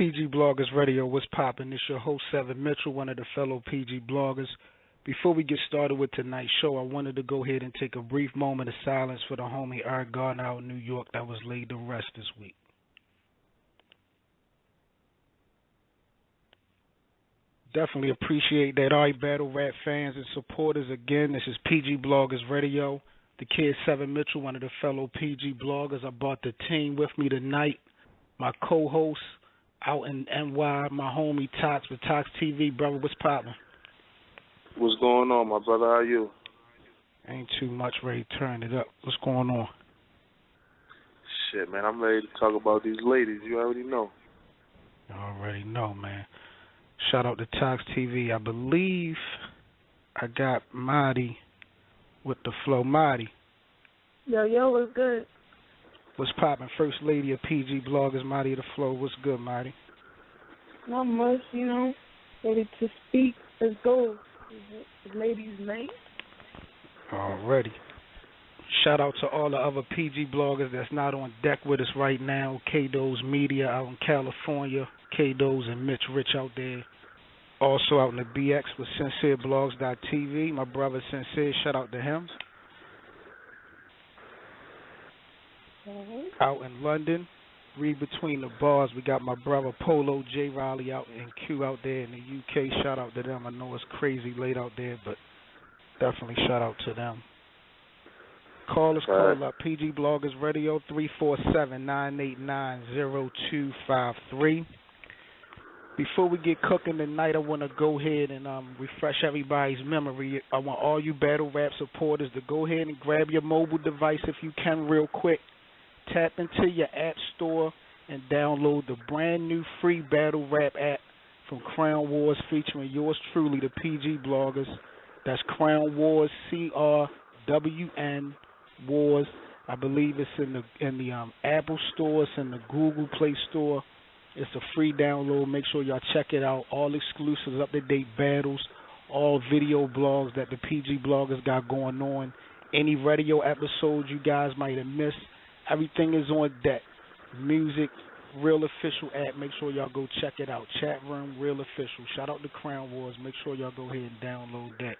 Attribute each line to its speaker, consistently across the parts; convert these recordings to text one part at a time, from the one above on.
Speaker 1: PG Bloggers Radio. What's poppin'? It's your host, Seven Mitchell, one of the fellow PG Bloggers. Before we get started with tonight's show, I wanted to go ahead and take a brief moment of silence for the homie Hart out in New York that was laid to rest this week. Definitely appreciate that. All right, battle rap fans and supporters, again, this is PG Bloggers Radio. The kid, Seven Mitchell, one of the fellow PG Bloggers. I brought the team with me tonight. My co-host out in NY, my homie Tox with Tox TV. Brother, what's poppin'?
Speaker 2: What's going on, my brother? How are you?
Speaker 1: Ain't too much, ready to turn it up. What's going on?
Speaker 2: Shit, man, I'm ready to talk about these ladies. You already know.
Speaker 1: I already know, man. Shout out to Tox TV. I believe I got Marty with the flow. Marty.
Speaker 3: Yo, what's good?
Speaker 1: What's poppin'? First lady of PG Bloggers, Marty of the flow. What's good, Marty?
Speaker 3: Not much, ready to speak. Let's go. The lady's name.
Speaker 1: Already. Shout out to all the other PG Bloggers that's not on deck with us right now. K-Do's Media out in California. K-Do's and Mitch Rich out there. Also out in the BX with SincereBlogs.tv. My brother Sincere, shout out to him. Out in London, read between the bars. We got my brother Polo J. Riley out in Q out there in the UK. Shout out to them. I know it's crazy late out there, but definitely shout out to them. Call up PG Bloggers Radio 347-989-0253. Before we get cooking tonight, I want to go ahead and refresh everybody's memory. I want all you battle rap supporters to go ahead and grab your mobile device if you can real quick. Tap into your app store and download the brand new free battle rap app from Crown Wars featuring yours truly, the PG Bloggers. That's Crown Wars, CRWN Wars. I believe it's in the Apple Store, it's in the Google Play Store. It's a free download. Make sure y'all check it out. All exclusives, up-to-date battles, all video blogs that the PG Bloggers got going on. Any radio episodes you guys might have missed, everything is on deck. Music, Real Official app. Make sure y'all go check it out. Chat room, Real Official. Shout out to Crown Wars. Make sure y'all go ahead and download that.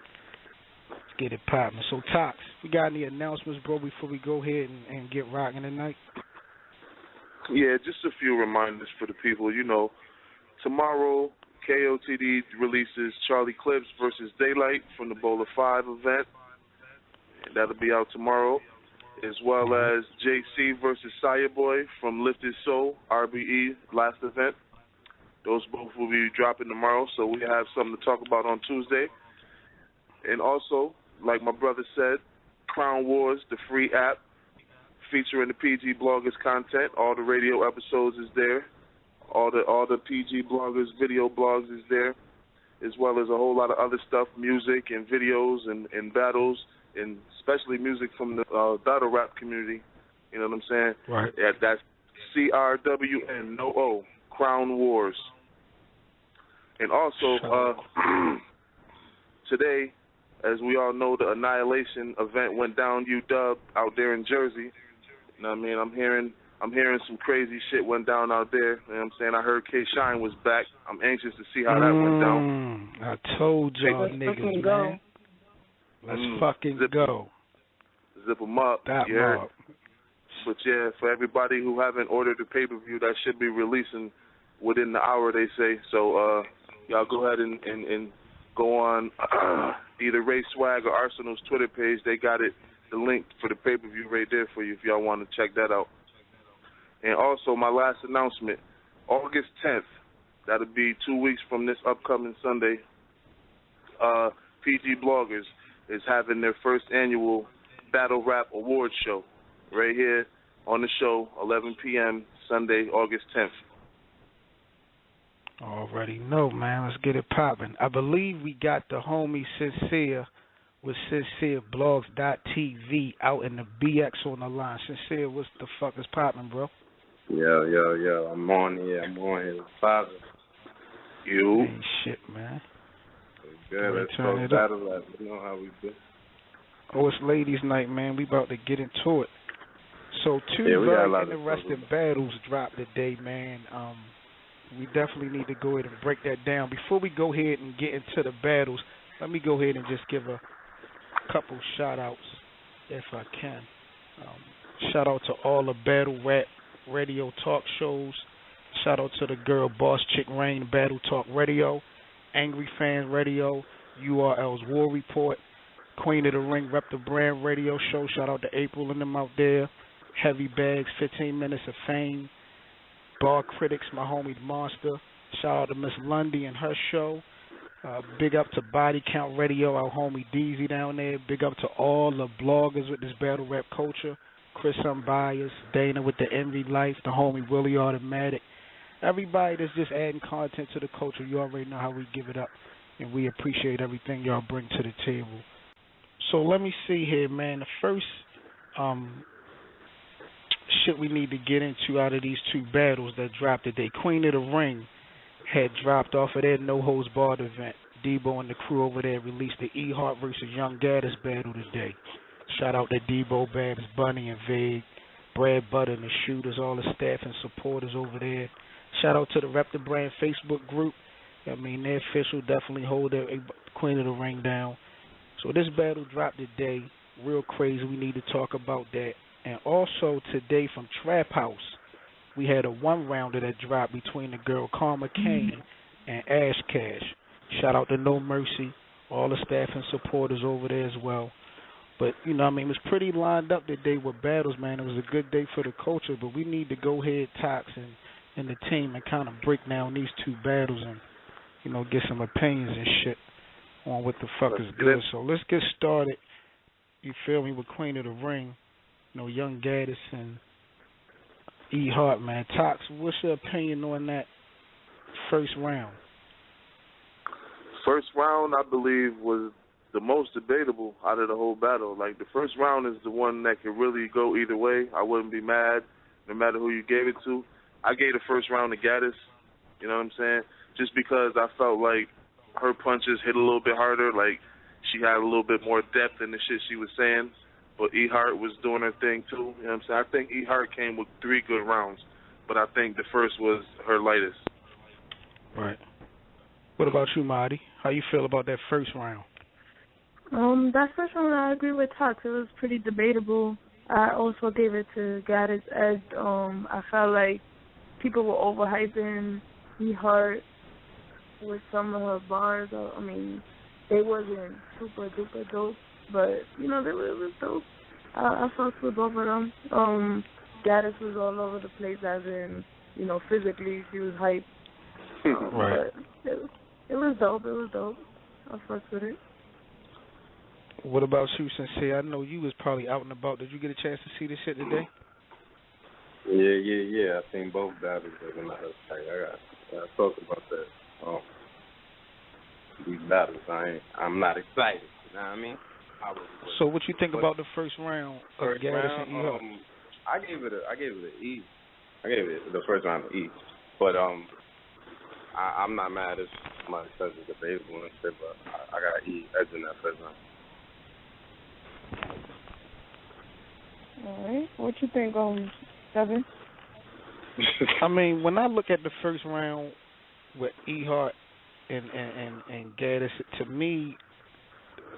Speaker 1: Let's get it poppin'. So, Tox, we got any announcements, bro, before we go ahead and get rocking tonight?
Speaker 2: Yeah, just a few reminders for the people. Tomorrow, KOTD releases Charlie Clips versus Daylight from the Bowler 5 event. That'll be out tomorrow. As well as JC versus Boy from Lifted Soul, RBE, last event. Those both will be dropping tomorrow, so we have something to talk about on Tuesday. And also, like my brother said, Crown Wars, the free app, featuring the PG Bloggers content. All the radio episodes is there. All the PG Bloggers video blogs is there, as well as a whole lot of other stuff, music and videos and battles, and especially music from the battle rap community. You know what I'm saying?
Speaker 1: Right.
Speaker 2: That's CRWN, no O, Crown Wars. And also, today, as we all know, the Annihilation event went down UW out there in Jersey. You know what I mean? I'm hearing some crazy shit went down out there. You know what I'm saying? I heard K-Shine was back. I'm anxious to see how that went down.
Speaker 1: I told y'all niggas, man. Let's fucking go.
Speaker 2: Zip them up.
Speaker 1: That
Speaker 2: yeah.
Speaker 1: Up.
Speaker 2: But yeah, for everybody who haven't ordered the pay-per-view, that should be releasing within the hour, they say. So y'all go ahead and go on either Ray Swag or Arsenal's Twitter page. They got it, the link for the pay-per-view right there for you if y'all want to check that out. And also, my last announcement, August 10th, that'll be 2 weeks from this upcoming Sunday, PG Bloggers is having their first annual Battle Rap Awards show right here on the show, 11 p.m. Sunday, August 10th.
Speaker 1: Already know, man. Let's get it popping. I believe we got the homie Sincere with SincereBlogs.tv out in the BX on the line. Sincere, what's the fuck is popping, bro?
Speaker 4: Yo. I'm on here with Father.
Speaker 2: You.
Speaker 1: Ain't shit, man.
Speaker 4: Good. Let's go battle rap. You know how we do.
Speaker 1: Oh, it's ladies' night, man. We about to get into it. So two very interesting battles dropped today, man. We definitely need to go ahead and break that down. Before we go ahead and get into the battles, let me go ahead and just give a couple shout-outs, if I can. Shout out to all the Battle Rap radio talk shows. Shout out to the girl Boss Chick Rain Battle Talk Radio, Angry Fan Radio, URL's War Report, Queen of the Ring Rep the Brand Radio Show. Shout out to April and them out there. Heavy Bags, 15 Minutes of Fame. Bar Critics, my homie Monster. Shout out to Miss Lundy and her show. Big up to Body Count Radio, our homie Deezy down there. Big up to all the bloggers with this battle rap culture. Chris Unbiased, Dana with the Envy Life, the homie Willie Automatic. Everybody that's just adding content to the culture, you already know how we give it up. And we appreciate everything y'all bring to the table. So let me see here, man. The first shit we need to get into out of these two battles that dropped today. Queen of the Ring had dropped off of their No Holds Barred event. Debo and the crew over there released the Hart versus Young Gattas battle today. Shout out to Debo, Babs, Bunny, and Vague, Brad Butter and the Shooters, all the staff and supporters over there. Shout out to the Rep the Brand Facebook group. I mean, they're official, definitely hold their Queen of the Ring down. So this battle dropped today. Real crazy. We need to talk about that. And also today from Trap House, we had a one-rounder that dropped between the girl Karma Kane and Ash Cash. Shout out to No Mercy, all the staff and supporters over there as well. But, you know, I mean, it was pretty lined up today with battles, man. It was a good day for the culture, but we need to go ahead, Tox, and the team and kind of break down these two battles and, you know, get some opinions and shit on what the fuck is good. So let's get started, you feel me, with Queen of the Ring, you know, Young Gattas and Hart, man. Tox, what's your opinion on that first round?
Speaker 2: First round, I believe, was the most debatable out of the whole battle. Like, the first round is the one that could really go either way. I wouldn't be mad no matter who you gave it to. I gave the first round to Gattas, you know what I'm saying, just because I felt like her punches hit a little bit harder, like she had a little bit more depth in the shit she was saying. But Hart was doing her thing too, you know what I'm saying? I think Hart came with 3 good rounds, but I think the first was her lightest.
Speaker 1: Right. What about you, Marty? How you feel about that first round?
Speaker 3: That first round, I agree with Tox. It was pretty debatable. I also gave it to Gattas Ed. I felt like people were overhyping Hart with some of her bars. I mean, they wasn't super duper dope, but you know, it was dope. I fucked with both of them. Gattas was all over the place, as in, you know, physically she was hyped.
Speaker 1: Right.
Speaker 3: But it was dope. It was dope. I fucked with it.
Speaker 1: What about you, Sincere? I know you was probably out and about. Did you get a chance to see this shit today?
Speaker 4: Yeah. I seen both battles. I talked about that. These battles, I'm not excited. You know what I mean?
Speaker 1: So what you think about the first round of Gattas and Hart?
Speaker 4: I gave it an E. I gave it the first round an E. But I'm not mad as much as it's debatable and shit, but I got E edge in that first round.
Speaker 3: All right. What you think, Devin?
Speaker 1: I mean, when I look at the first round with Hart and Gattas, to me,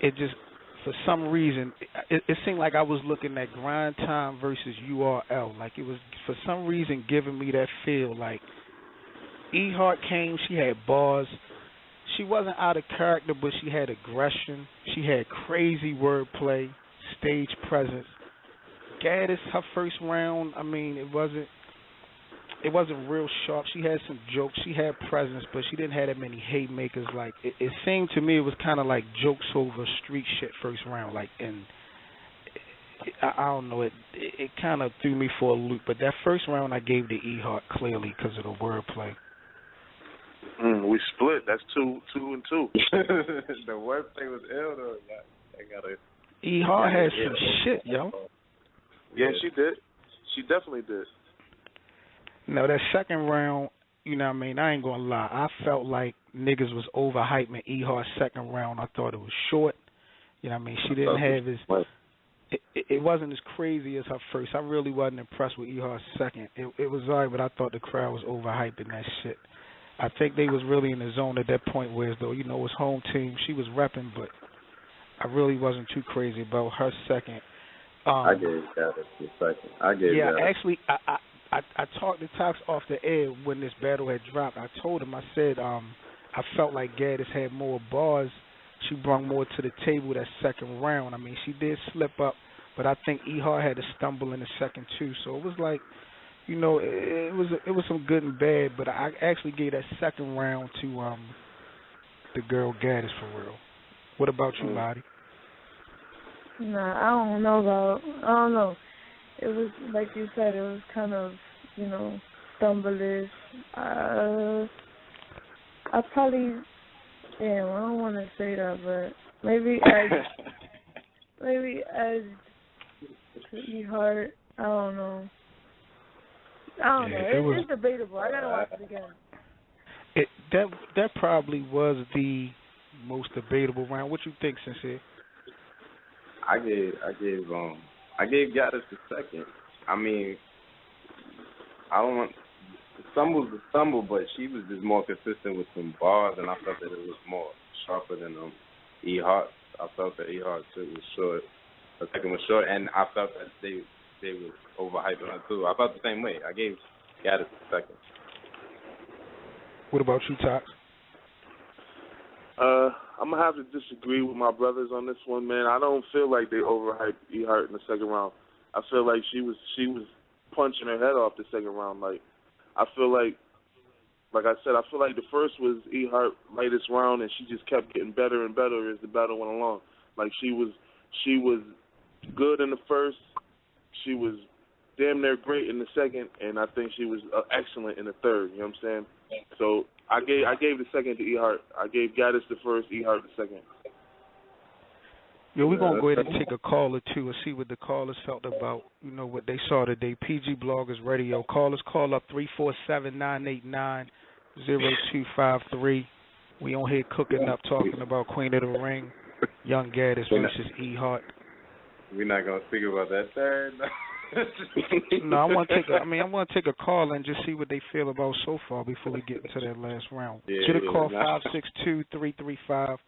Speaker 1: it just, for some reason, it seemed like I was looking at Grind Time versus URL. Like, it was, for some reason, giving me that feel. Like, Hart came, she had bars. She wasn't out of character, but she had aggression. She had crazy wordplay, stage presence. Gattas, her first round, I mean, it wasn't real sharp. She had some jokes. She had presence, but she didn't have that many haymakers. Like, it seemed to me it was kind of like jokes over street shit first round. Like, and I don't know, it kind of threw me for a loop. But that first round I gave to Hart clearly because of the wordplay.
Speaker 2: We split. That's 2 and 2.
Speaker 4: The wordplay was ill though.
Speaker 1: Hart had some shit, yo.
Speaker 2: Yeah, she did. She definitely did.
Speaker 1: Now, that second round, you know what I mean, I ain't going to lie. I felt like niggas was overhyping Hart's second round. I thought it was short. You know what I mean? She didn't have his... It wasn't as crazy as her first. I really wasn't impressed with Hart's second. It was all right, but I thought the crowd was overhyping that shit. I think they was really in the zone at that point, where though it was home team. She was repping, but I really wasn't too crazy about her second.
Speaker 4: I gave Gattas the second. Gattas.
Speaker 1: Actually, I talked to Tox off the air when this battle had dropped. I told him, I said, I felt like Gattas had more bars. She brought more to the table that second round. I mean, she did slip up, but I think Hart had to stumble in the second too. So it was like, it was some good and bad. But I actually gave that second round to the girl Gattas for real. What about you, Lottie?
Speaker 3: Nah, I don't know. It was, like you said, it was kind of, stumblish. I probably, I don't want to say that, but maybe as to Hart, I don't know. It's debatable. I gotta watch it again.
Speaker 1: That probably was the most debatable round. What you think, Sincere?
Speaker 4: I gave Gattas the second. I mean, I don't want stumble's a stumble, but she was just more consistent with some bars, and I felt that it was more sharper than Hart. I felt that Hart too was short. The second was short, and I felt that they were overhyping her too. I felt the same way. I gave Gattas the second.
Speaker 1: What about you, Tox?
Speaker 2: I'm gonna have to disagree with my brothers on this one, man. I don't feel like they overhyped Hart in the second round. I feel like she was punching her head off the second round. Like, I feel like I said, I feel like the first was Hart lightest round, and she just kept getting better and better as the battle went along. Like, she was good in the first, she was damn near great in the second, and I think she was excellent in the third. You know what I'm saying? So I gave the second to Hart. I gave Gattas the first, Hart the second.
Speaker 1: Yeah, we're going to go ahead and take a call or two and see what the callers felt about, what they saw today. PG Bloggers Radio. Callers, call up 347-989-0253. We on here cooking up, talking about Queen of the Ring, Young Gattas versus Hart.
Speaker 4: We're not going to speak about that third.
Speaker 1: No, I want to take a call and just see what they feel about so far before we get into that last round. Should have called 562-335.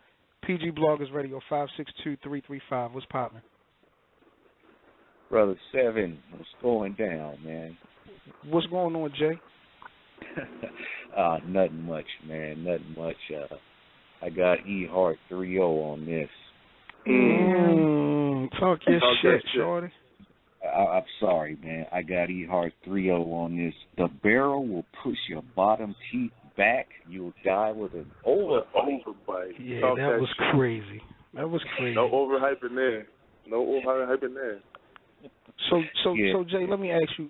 Speaker 1: PG Bloggers Radio, 562-335. What's poppin'?
Speaker 5: Brother Seven, what's going down, man?
Speaker 1: What's going on, Jay?
Speaker 5: Nothing much, man. Nothing much. I got Hart 3-0 on this.
Speaker 1: Talk your shit, shorty.
Speaker 5: I'm sorry, man. I got Hart 3-0 on this. The barrel will push your bottom teeth back. You'll die with an overbite.
Speaker 1: Yeah, that was crazy. That was crazy.
Speaker 2: No overhyping there. No overhyping there.
Speaker 1: So Jay, let me ask you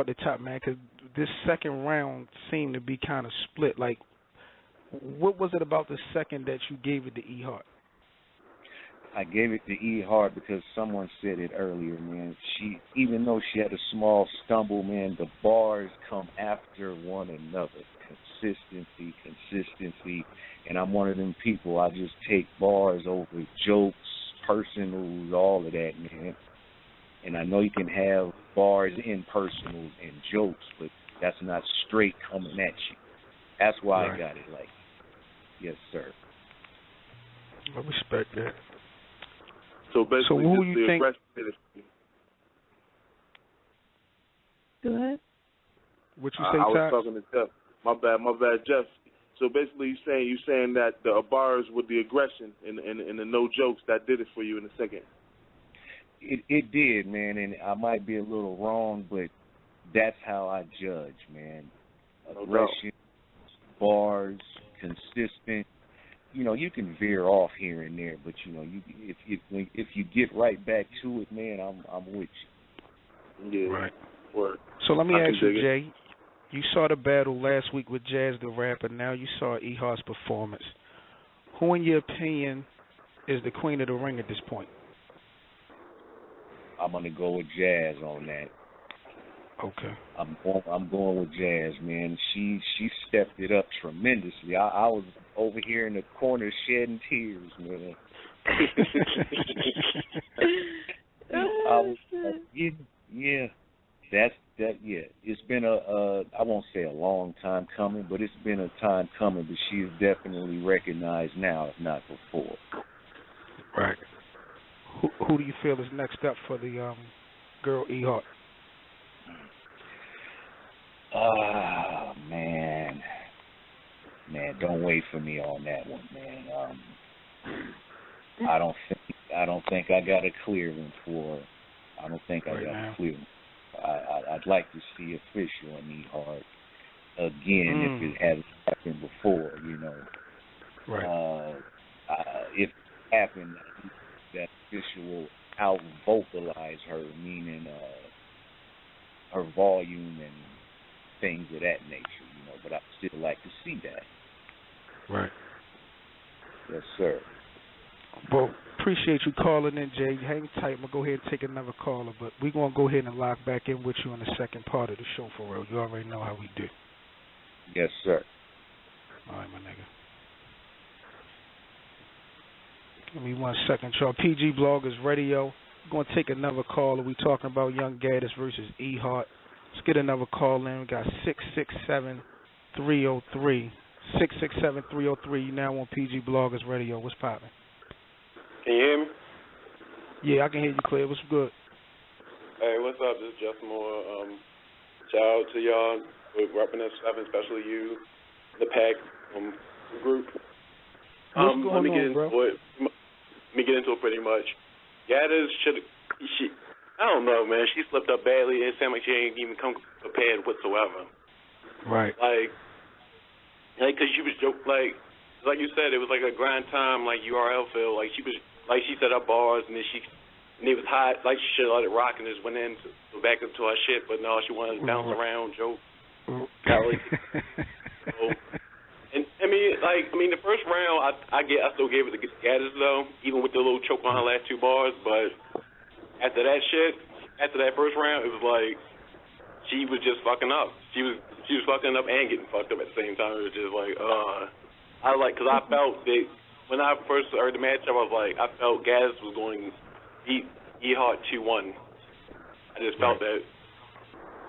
Speaker 1: at the top, man, because this second round seemed to be kind of split. Like, what was it about the second that you gave it to Hart?
Speaker 5: I gave it to Hart because someone said it earlier, man. Even though she had a small stumble, man, the bars come after one another. Consistency, and I'm one of them people. I just take bars over jokes, personals, all of that, man. And I know you can have bars in personals and jokes, but that's not straight coming at you. That's why I got it like, yes, sir.
Speaker 1: I respect that.
Speaker 2: So basically,
Speaker 1: who you think?
Speaker 3: Go ahead.
Speaker 1: What you say,
Speaker 2: I was
Speaker 1: Tox?
Speaker 2: talking to Jeff. My bad, Jeff. So basically, you saying that the bars with the aggression and the no jokes that did it for you in a second.
Speaker 5: It did, man, and I might be a little wrong, but that's how I judge, man. Aggression, bars, consistent. You can veer off here and there, but if you get right back to it, man, I'm with you.
Speaker 2: Yeah.
Speaker 1: Right.
Speaker 2: Word.
Speaker 1: So let me ask you, Jay. You saw the battle last week with Jazz the Rapper. Now you saw Hart's performance. Who, in your opinion, is the Queen of the Ring at this point?
Speaker 5: I'm gonna go with Jazz on that.
Speaker 1: Okay.
Speaker 5: I'm going with Jazz, man. She stepped it up tremendously. I was over here in the corner shedding tears, man. I was, yeah. it's been I won't say a long time coming, but it's been a time coming. But she is definitely recognized now, if not before.
Speaker 1: Right. Who do you feel is next up for the girl E Hart?
Speaker 5: Man, don't wait for me on that one, man. I don't think I got a clear one for her. I don't think I got a clear one. I'd like to see official on E Hart again if it hasn't happened before, you know.
Speaker 1: Right.
Speaker 5: If it happened, that official will out vocalize her, meaning her volume and things of that nature, you know. But I'd still like to see that.
Speaker 1: Right.
Speaker 5: Yes, sir.
Speaker 1: Well, appreciate you calling in, Jay. Hang tight. I'm going to go ahead and take another caller, but we're going to go ahead and lock back in with you on the second part of the show for real. You already know how we do.
Speaker 5: Yes, sir.
Speaker 1: All right, my nigga. Give me 1 second, y'all. PG Bloggers Radio. We're going to take another caller. We're talking about Young Gattas versus E Hart. Let's get another call in. We got 667-303. 667-303. You now on PG Bloggers Radio. What's poppin'?
Speaker 6: Can you hear me?
Speaker 1: Yeah, I can hear you clear. What's good?
Speaker 6: Hey, what's up? This is Just More. Shout out to y'all for repping us, especially you, the pack group.
Speaker 1: What's going
Speaker 6: let me get
Speaker 1: on, bro?
Speaker 6: into it. Let me get into it pretty much. Gattas I don't know, man. She slipped up badly. It sounded like she ain't even come prepared whatsoever.
Speaker 1: Right.
Speaker 6: Like, cause she was like you said, it was like a grind time, like URL feel. Like she set up bars and then it was hot. Like she should have let it rock and just went in to back into her shit. But no, she wanted to bounce around, joke. And I mean, the first round, I still gave it to Gattas though, even with the little choke on her last 2 bars. But after that first round, it was like she was just fucking up. She was fucking up and getting fucked up at the same time. It was just like, because I felt that when I first heard the matchup, I was like, I felt Gattas was going to beat E Hart 2-1. I just felt that.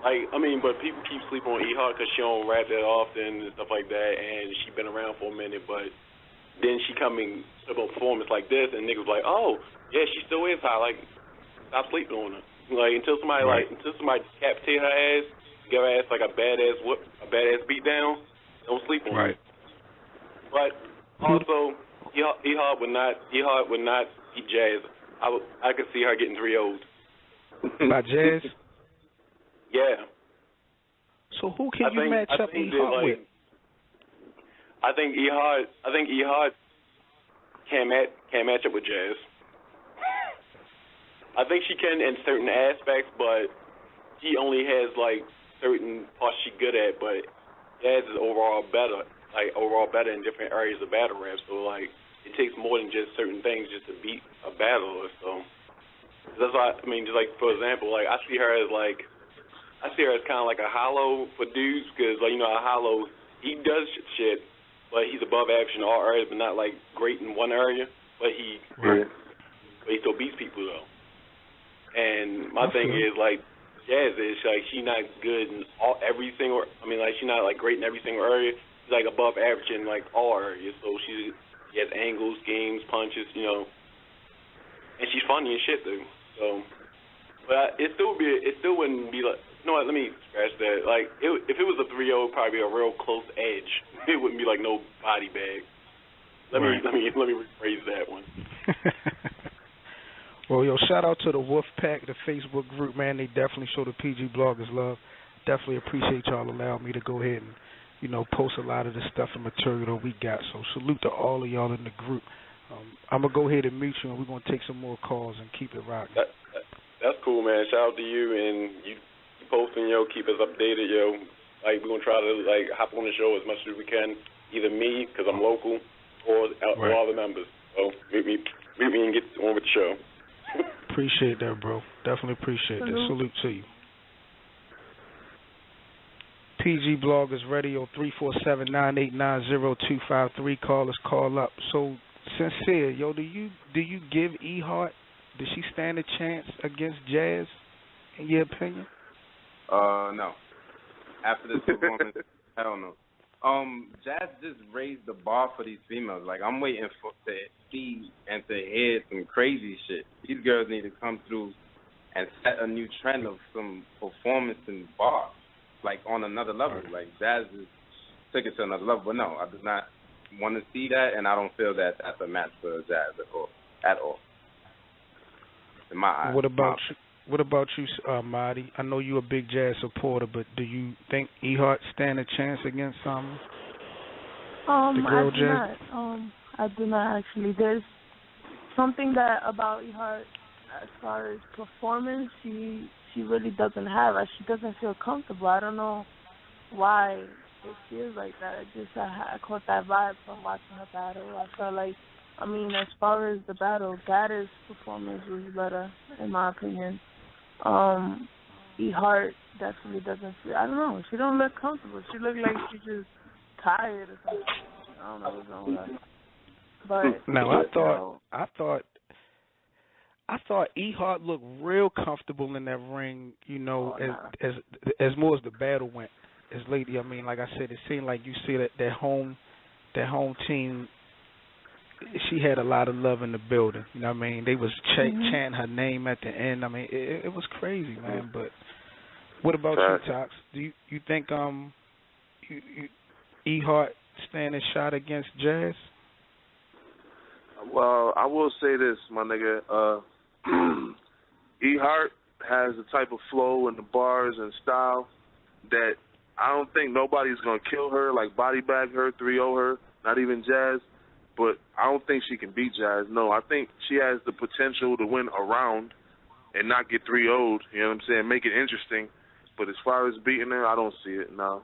Speaker 6: Like, I mean, but people keep sleeping on E Hart because she don't rap that often and stuff like that, and she been around for a minute, but then she coming to a performance like this, and niggas like, oh, yeah, she still is hot. Like, stop sleeping on her. Like, until somebody decapitate her ass, give her ass like a badass whip, a badass beat down, don't sleep on her. But also, E Hart would not beat Jazz. I could see her getting 3-0'd.
Speaker 1: By Jazz?
Speaker 6: Yeah.
Speaker 1: So who can you match up E Hart with?
Speaker 6: I think E Hart can't match up with Jazz. I think she can in certain aspects, but she only has like certain parts she's good at. But Jazz is overall better in different areas of battle rap. So like it takes more than just certain things just to beat a battler. So that's why I mean, just like for example, like I see her as kind of like a hollow for dudes because like a hollow he does shit, but he's above average in all areas, but not like great in one area. But he still beats people though. And my thing is like Jazz is like she not good in every single. I mean like she's not like great in every single area. She's like above average in like all areas. So she has angles, schemes, punches, and she's funny and shit though. So, but it still wouldn't be like. You know what? Let me scratch that. Like if it was a 3-0, it'd probably be a real close edge. It wouldn't be like no body bag. Let me rephrase that one.
Speaker 1: Well, yo, shout out to the Wolfpack, the Facebook group, man. They definitely show the PG Bloggers love. Definitely appreciate y'all allowing me to go ahead and, post a lot of the stuff and material that we got. So salute to all of y'all in the group. I'm going to go ahead and mute you, and we're going to take some more calls and keep it rocking.
Speaker 6: That's cool, man. Shout out to you, and you posting, keep us updated, Like, we're going to try to, hop on the show as much as we can, either me, because I'm local, or all the members. So meet me and get on with the show.
Speaker 1: Appreciate that, bro. Definitely appreciate that. Salute to you. PG Bloggers Radio 347-989-0253. Call up. So sincere, do you give E Hart? Does she stand a chance against Jazz? In your opinion?
Speaker 4: No. After this performance, hell no. Jazz just raised the bar for these females. Like, I'm waiting to see and to hear some crazy shit. These girls need to come through and set a new trend of some performance in the bar, like on another level. Like, Jazz took it to another level. But no, I do not want to see that, and I don't feel that that's a match for Jazz at all. In my eyes.
Speaker 1: What about you, Marty? I know you're a big Jazz supporter, but do you think Hart stand a chance against the girl Jazz?
Speaker 3: I do not actually. There's something that about Hart as far as performance, she really doesn't have. She doesn't feel comfortable. I don't know why it feels like that. I caught that vibe from watching her battle. I felt like, as far as the battle, Gattas' performance was better, in my opinion. Hart definitely doesn't feel, I don't know, she don't look comfortable. She looked like she's just tired or something. I don't know what's wrong with her. But
Speaker 1: no, I thought Hart looked real comfortable in that ring, as more as the battle went. As lady, like I said, it seemed like you see that home team. She had a lot of love in the building. You know what I mean? They was chanting her name at the end. It was crazy, man. But what about you, Tox? Do you think Hart stand a shot against Jazz?
Speaker 2: Well, I will say this, my nigga. Hart has the type of flow and the bars and style that I don't think nobody's gonna kill her, like body bag her, 3-0 her, not even Jazz. But I don't think she can beat Jazz. No, I think she has the potential to win a round and not get 3-0'd, you know what I'm saying, make it interesting. But as far as beating her, I don't see it, no.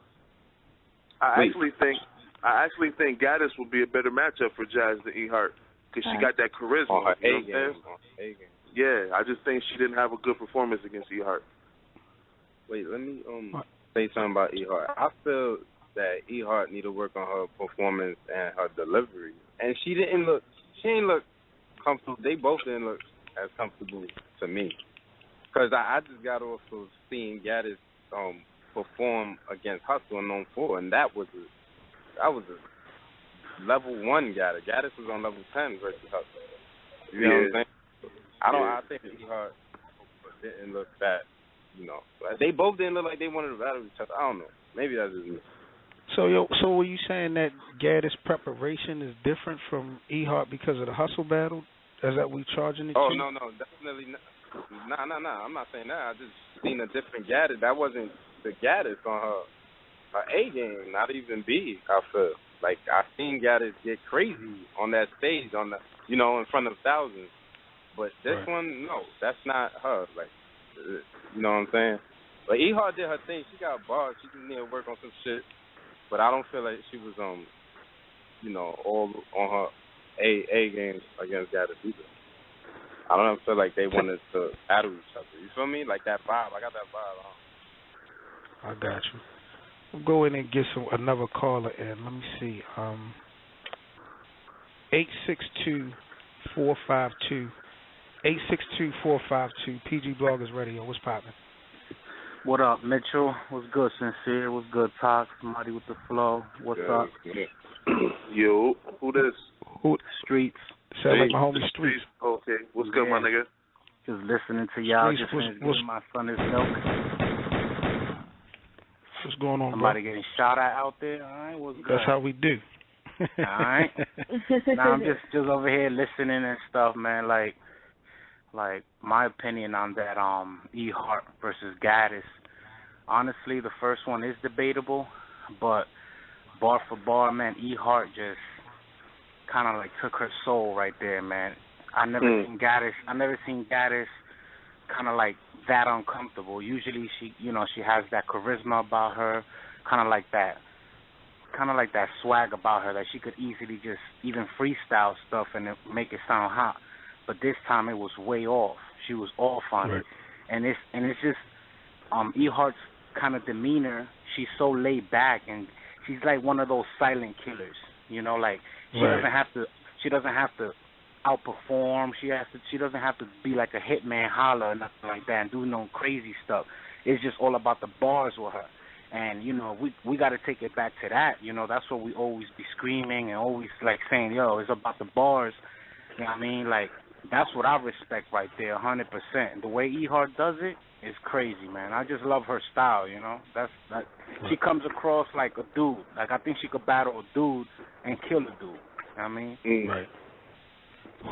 Speaker 2: I actually think Gattas would be a better matchup for Jazz than Hart because she got that charisma. You know what I'm saying? Yeah, I just think she didn't have a good performance against Hart.
Speaker 4: Wait, let me say something about Hart. I feel that Hart need to work on her performance and her delivery. And she didn't look comfortable. They both didn't look as comfortable to me. Because I just got off of seeing Gattas perform against Hustle and on 4, and that was a level 1 Gattas. Gattas was on level 10 versus Hustle. You know what I'm saying? I think Hart didn't look that, They both didn't look like they wanted to battle each other. I don't know. Maybe that's just me.
Speaker 1: So were you saying that Gattas' preparation is different from Hart because of the Hustle battle? Is that we charging it to?
Speaker 4: Oh, no, definitely not. No. I'm not saying that. I just seen a different Gattas. That wasn't the Gattas on her A game, not even B, I feel. Like, I seen Gattas get crazy on that stage, in front of thousands. But this one, no, that's not her. Like, you know what I'm saying? But Hart did her thing. She got bars. She just need to work on some shit. But I don't feel like she was, all on her A game against Gattas either. I don't feel like they wanted to battle each other. You feel me? Like that vibe. I got that vibe on.
Speaker 1: I got you. We'll go in and get another caller in. Let me see. 862-452. 862-452. PG Bloggers Radio. What's poppin'?
Speaker 7: What up, Mitchell? What's good, Sincere? What's good, Tox? Somebody with the flow. What's up?
Speaker 2: Yo, who this?
Speaker 1: Who?
Speaker 7: Streets.
Speaker 1: Sound like my homie Streets.
Speaker 2: Okay, what's good, my nigga?
Speaker 7: Just listening to y'all.
Speaker 1: Streets,
Speaker 7: just getting my son his milk.
Speaker 1: What's going on,
Speaker 7: Somebody
Speaker 1: bro?
Speaker 7: getting shot at out there? All right, what's good?
Speaker 1: That's how we do.
Speaker 7: All right. Now I'm just over here listening and stuff, man. Like my opinion on that Hart versus Gattas. Honestly, the first one is debatable, but bar for bar, man, Hart just kind of like took her soul right there, man. I never seen Gattas kind of like that uncomfortable. Usually she has that charisma about her, kind of like that swag about her that she could easily just even freestyle stuff and make it sound hot. But this time it was way off. She was off on it, and it's just Hart's kind of demeanor. She's so laid back, and she's like one of those silent killers. Like she doesn't have to outperform. She doesn't have to be like a hitman holler or nothing like that and do no crazy stuff. it's just all about the bars with her. And, you know, we got to take it back to that. You know, that's what we always be screaming and always, like, saying, yo, it's about the bars. You know what I mean? Like, that's what I respect right there, 100%. The way E. Hart does it is crazy, man. I just love her style, you know? That she comes across like a dude. Like, I think she could battle a dude and kill a dude. You know what I mean?
Speaker 1: Right.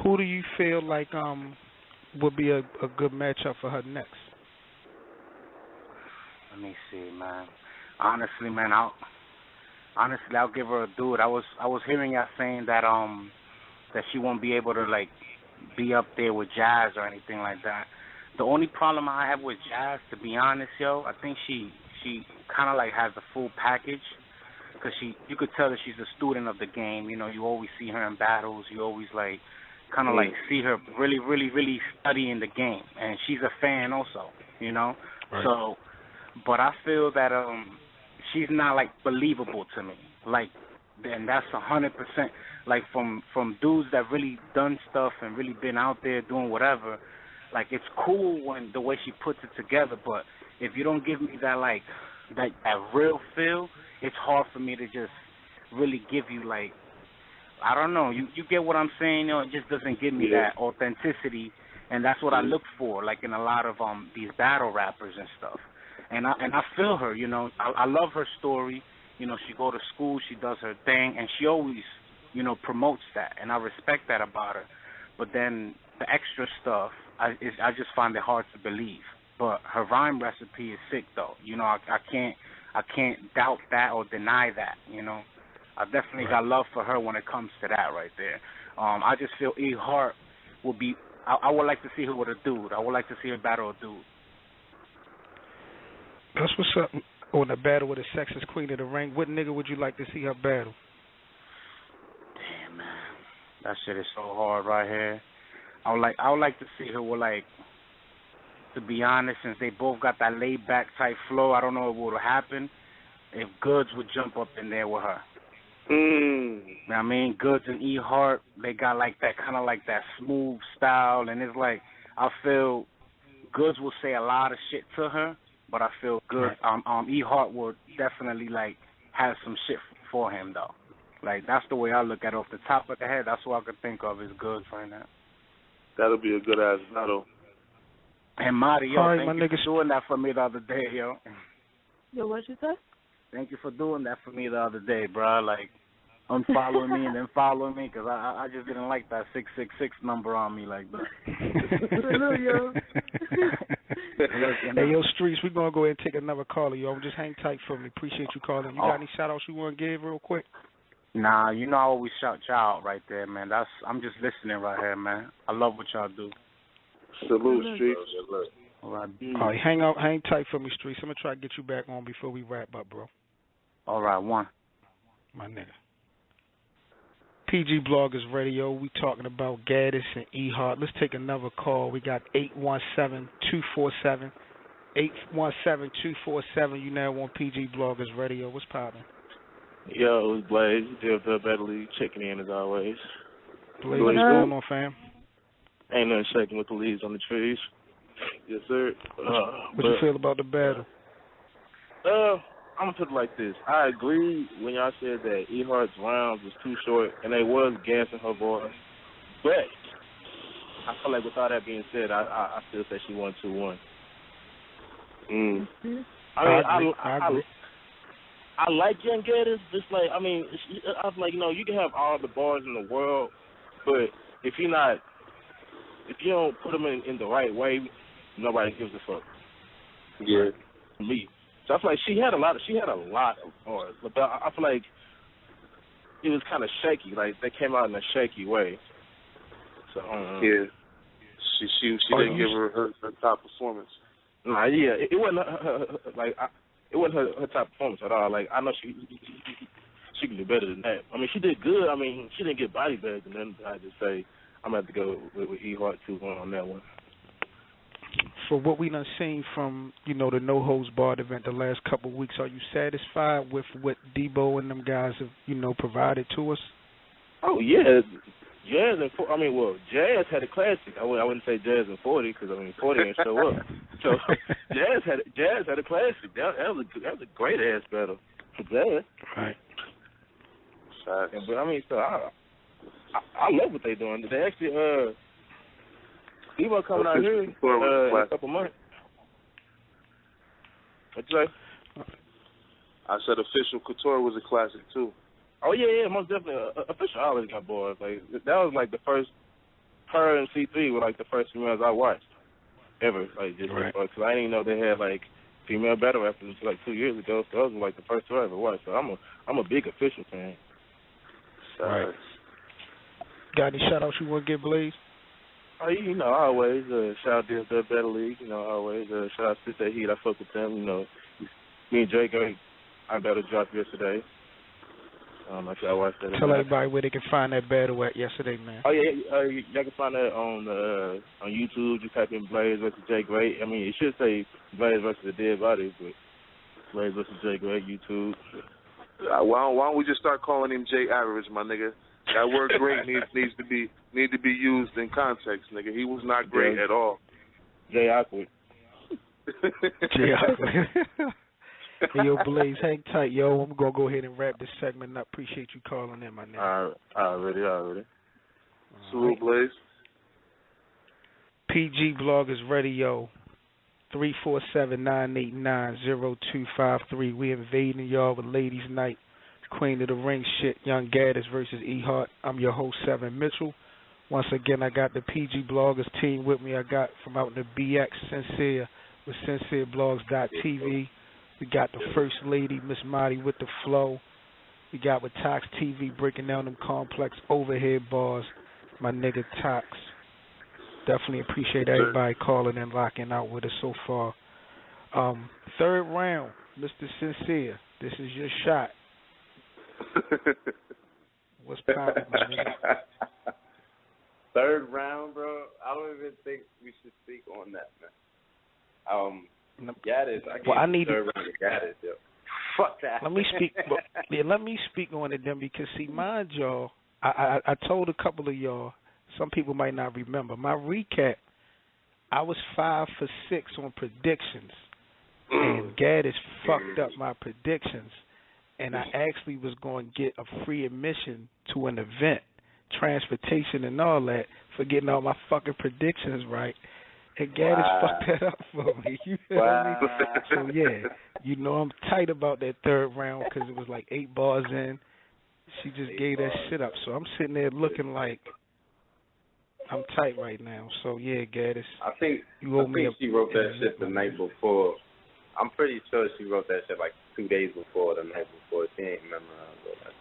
Speaker 1: Who do you feel like would be a good matchup for her next?
Speaker 7: Let me see, man. Honestly, man, I'll give her a dude. I was hearing y'all saying that that she won't be able to like be up there with Jazz or anything like that. The only problem I have with Jazz, to be honest, yo, I think she kind of like has the full package, because you could tell that she's a student of the game. You know, you always see her in battles. You always like kind of like see her really, really, really studying the game, and she's a fan also. You know,
Speaker 1: right.
Speaker 7: So, but I feel that she's not like believable to me. Like, and that's 100%. Like from dudes that really done stuff and really been out there doing whatever. Like, it's cool when the way she puts it together, but if you don't give me that like that real feel, it's hard for me to just really give you like, I don't know. You get what I'm saying? You know, it just doesn't give me that authenticity, and that's what I look for, like in a lot of these battle rappers and stuff. And I feel her, you know. I love her story. You know, she go to school, she does her thing, and she always, you know, promotes that, and I respect that about her. But then the extra stuff, I just find it hard to believe. But her rhyme recipe is sick, though. You know, I can't doubt that or deny that. You know, I definitely got love for her when it comes to that right there. I just feel E. Hart would be. I would like to see her with a dude. I would like to see her battle a dude.
Speaker 1: That's what's up. On the battle with the sexist queen of the ring, what nigga would you like to see her battle?
Speaker 7: Damn, man, that shit is so hard right here. I would like to see her with, like, to be honest, since they both got that laid back type flow, I don't know what would happen if Goods would jump up in there with her. You know what I mean? Goods and E. Hart, they got like that kind of like that smooth style, and it's like I feel Goods will say a lot of shit to her, but I feel good. E. Hart would definitely like have some shit for him though. Like, that's the way I look at it. Off the top of the head, that's what I could think of is Goods right now.
Speaker 2: That'll be a good ass battle.
Speaker 7: And Marty, yo,
Speaker 1: right,
Speaker 7: thank you for doing that for me the other day, yo.
Speaker 3: Yo, what you say?
Speaker 7: Thank you for doing that for me the other day, bro. Like, unfollowing me and then following me, because I just didn't like that 666 number on me like that.
Speaker 3: Yo.
Speaker 1: Hey, yo, Streets, we're going to go ahead and take another caller, yo. Just hang tight for me. Appreciate you calling. You got any shout-outs you want to give real quick?
Speaker 7: Nah, you know I always shout y'all out right there, man. I'm just listening right here, man. I love what y'all do.
Speaker 2: Salute, Streets.
Speaker 7: All right,
Speaker 1: hang tight for me, Streets. I'm going to try to get you back on before we wrap up, bro.
Speaker 7: All right, one.
Speaker 1: My nigga. PG Bloggers Radio. We talking about Gattas and E. Hart. Let's take another call. We got 817-247. 817-247. You now on PG Bloggers Radio. What's poppin'?
Speaker 8: Yo, it's Blaze. Delta Beverly checking in as always.
Speaker 1: Blaze, what's going on, fam?
Speaker 8: Ain't nothing shaking with the leaves on the trees. Yes, sir.
Speaker 1: What you feel about the battle?
Speaker 8: I'm gonna put it like this. I agree when y'all said that E. Hart's rounds was too short and they was gassing her voice. But I feel like with all that being said, I still say she won 2-1. I like Young Gattas. Just like, I mean, I was like, you know, you can have all the bars in the world, but if you don't put them in the right way, nobody gives a fuck.
Speaker 2: Yeah.
Speaker 8: Me. So I feel like she had a lot of bars, but I feel like it was kind of shaky. Like they came out in a shaky way. So
Speaker 2: yeah, she didn't give her top performance.
Speaker 8: Nah, yeah, it wasn't it wasn't her top performance at all. Like I know she can do better than that. I mean, she did good. I mean, she didn't get body bagged, and then I just say I'm gonna have to go with E. Hart 2-1 on that one.
Speaker 1: For what we done seen from, you know, the No Holds Barred event the last couple of weeks, are you satisfied with what Debo and them guys have, you know, provided to us?
Speaker 8: Oh yeah, Jazz had a classic. I wouldn't say Jazz in 40 because 40 didn't show up. So Jazz had a classic. That was a great ass battle for Jazz.
Speaker 1: Right.
Speaker 8: Yeah, but so I love what they doing. They actually Evo coming out here in a couple months. What you say?
Speaker 2: I said Official Couture was a classic too.
Speaker 8: Oh yeah, most definitely. Official always got bars. Like that was like the first. Her and C3 were like the first females I watched ever. Like just because I didn't even know they had like female battle rappers until like 2 years ago. So those were like the first two I ever watched. So I'm a big Official fan.
Speaker 1: Right. Got any shout outs you want to give, Blaze?
Speaker 8: Oh, always shout out to the Battle League. Always shout out to that Heat. I fuck with them. Me and Drake, I battle dropped yesterday. I don't know if y'all watched that.
Speaker 1: Tell everybody where they can find that battle at yesterday, man.
Speaker 8: Oh yeah, y'all can find that on YouTube. Just type in Blaze versus Jay Great. It should say Blaze versus the Dead Body, but Blaze versus Jay Great YouTube.
Speaker 2: Why don't we just start calling him Jay Average, my nigga? That word "great" needs to be used in context, nigga. He was not great at all.
Speaker 8: Jay Awkward.
Speaker 1: Jay Awkward. Hey, yo, Blaze, hang tight, yo. I'm going to go ahead and wrap this segment up. Appreciate you calling in, my nigga.
Speaker 8: Already.
Speaker 2: Salute, Blaze.
Speaker 1: PG Bloggers Radio, 347-989-0253. We invading y'all with Ladies Night, Queen of the Ring shit, Young Gattas versus E Hart. I'm your host, Seven Mitchell. Once again, I got the PG Bloggers team with me. I got from out in the BX, Sincere, with SincereBlogs.tv. We got the First Lady, Miss Marty, with the flow. We got with Tox TV breaking down them complex overhead bars. My nigga Tox. Definitely appreciate everybody calling and locking out with us so far. Third round, Mr. Sincere. This is your shot. What's poppin', my nigga?
Speaker 4: Third round, bro. I don't even think we should speak on that, man. Gattas. I need third round to Gattas, yo. Fuck that.
Speaker 1: Let me speak. Let me speak on it then, because see, mind y'all, I told a couple of y'all. Some people might not remember my recap. I was 5 for 6 on predictions, and Gattas fucked up my predictions, and I actually was going to get a free admission to an event, transportation, and all that for getting all my fucking predictions right. And Gattas fucked that up for me. You know what I mean? So, yeah, I'm tight about that third round because it was like 8 bars in. She just gave that shit up. So I'm sitting there looking like I'm tight right now. So, yeah, Gattas.
Speaker 4: I think she wrote that shit the night before. I'm pretty sure she wrote that shit like 2 days before, the night before. She ain't memorized all that.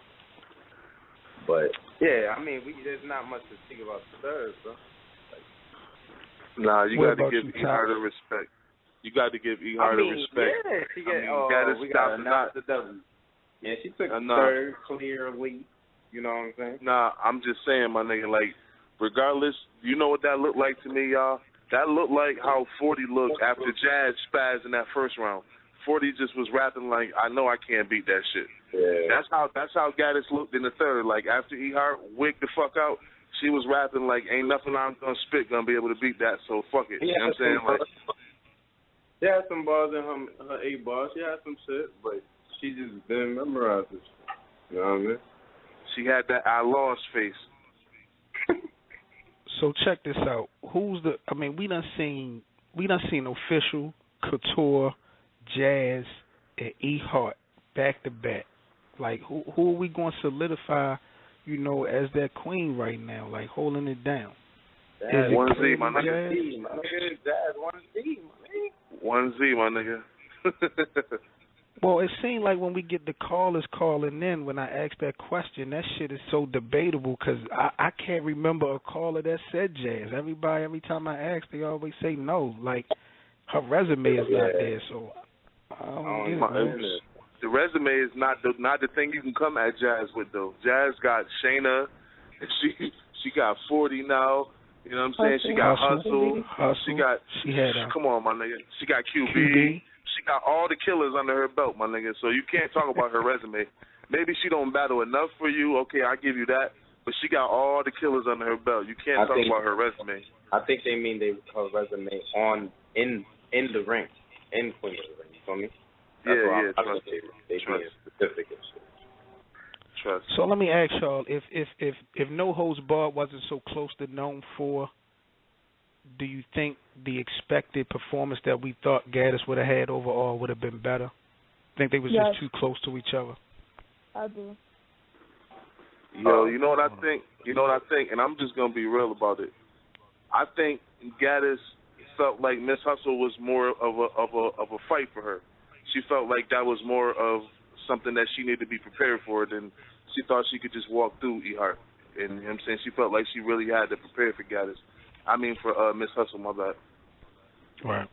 Speaker 4: But, yeah, there's not much to speak about the third, bro.
Speaker 2: Nah, you got to give E Hart a respect. You got to give E Hart a respect.
Speaker 4: Yeah, she we got another W. Yeah, she took third clearly. You know what I'm saying?
Speaker 2: Nah, I'm just saying, my nigga. Like, regardless, you know what that looked like to me, y'all? That looked like how 40 looked after Jazz spazzed in that first round. 40 just was rapping like, I know I can't beat that shit.
Speaker 4: Yeah.
Speaker 2: That's how Gattas looked in the third. Like, after E Hart wigged the fuck out, she was rapping like, ain't nothing I'm gonna spit gonna be able to beat that, so fuck it. You know what I'm saying? Like,
Speaker 4: she had some bars in her 8 bars. She had some shit, but she just didn't memorize it. You know what I mean?
Speaker 2: She had that I lost face.
Speaker 1: So check this out. We done seen Official, Couture, Jazz, and E Hart back to back. Like, who are we going to solidify, as that queen right now, like holding it down?
Speaker 2: Is 1Z, my nigga.
Speaker 4: Jazz, 1Z, my nigga.
Speaker 2: 1Z, my nigga.
Speaker 1: Well, it seemed like when we get the callers calling in, when I ask that question, that shit is so debatable because I can't remember a caller that said Jazz. Every time I ask, they always say no. Like, her resume is not there, so I don't get it.
Speaker 2: The resume is not the thing you can come at Jazz with, though. Jazz got Shayna, and she got 40 now. You know what I'm saying? She got Hustle. She had come on, my nigga. She got QB. She got all the killers under her belt, my nigga. So you can't talk about her resume. Maybe she don't battle enough for you. Okay, I give you that. but she got all the killers under her belt. You can't talk about her resume.
Speaker 4: I think they mean her resume in the ring, in Queen of the Ring. You feel me? That's
Speaker 2: Trust.
Speaker 4: They being specific and shit.
Speaker 2: Trust.
Speaker 1: So let me ask y'all, if No Holds Barred wasn't so close to known for, do you think the expected performance that we thought Gattas would have had overall would have been better? Think they was just too close to each other?
Speaker 3: I do.
Speaker 2: Yo, you know what I think? And I'm just gonna be real about it. I think Gattas felt like Miss Hustle was more of a fight for her. She felt like that was more of something that she needed to be prepared for than she thought she could just walk through Hart. And you know what I'm saying? She felt like she really had to prepare for Gattas. I mean for Miss Hustle, my bad.
Speaker 1: Right.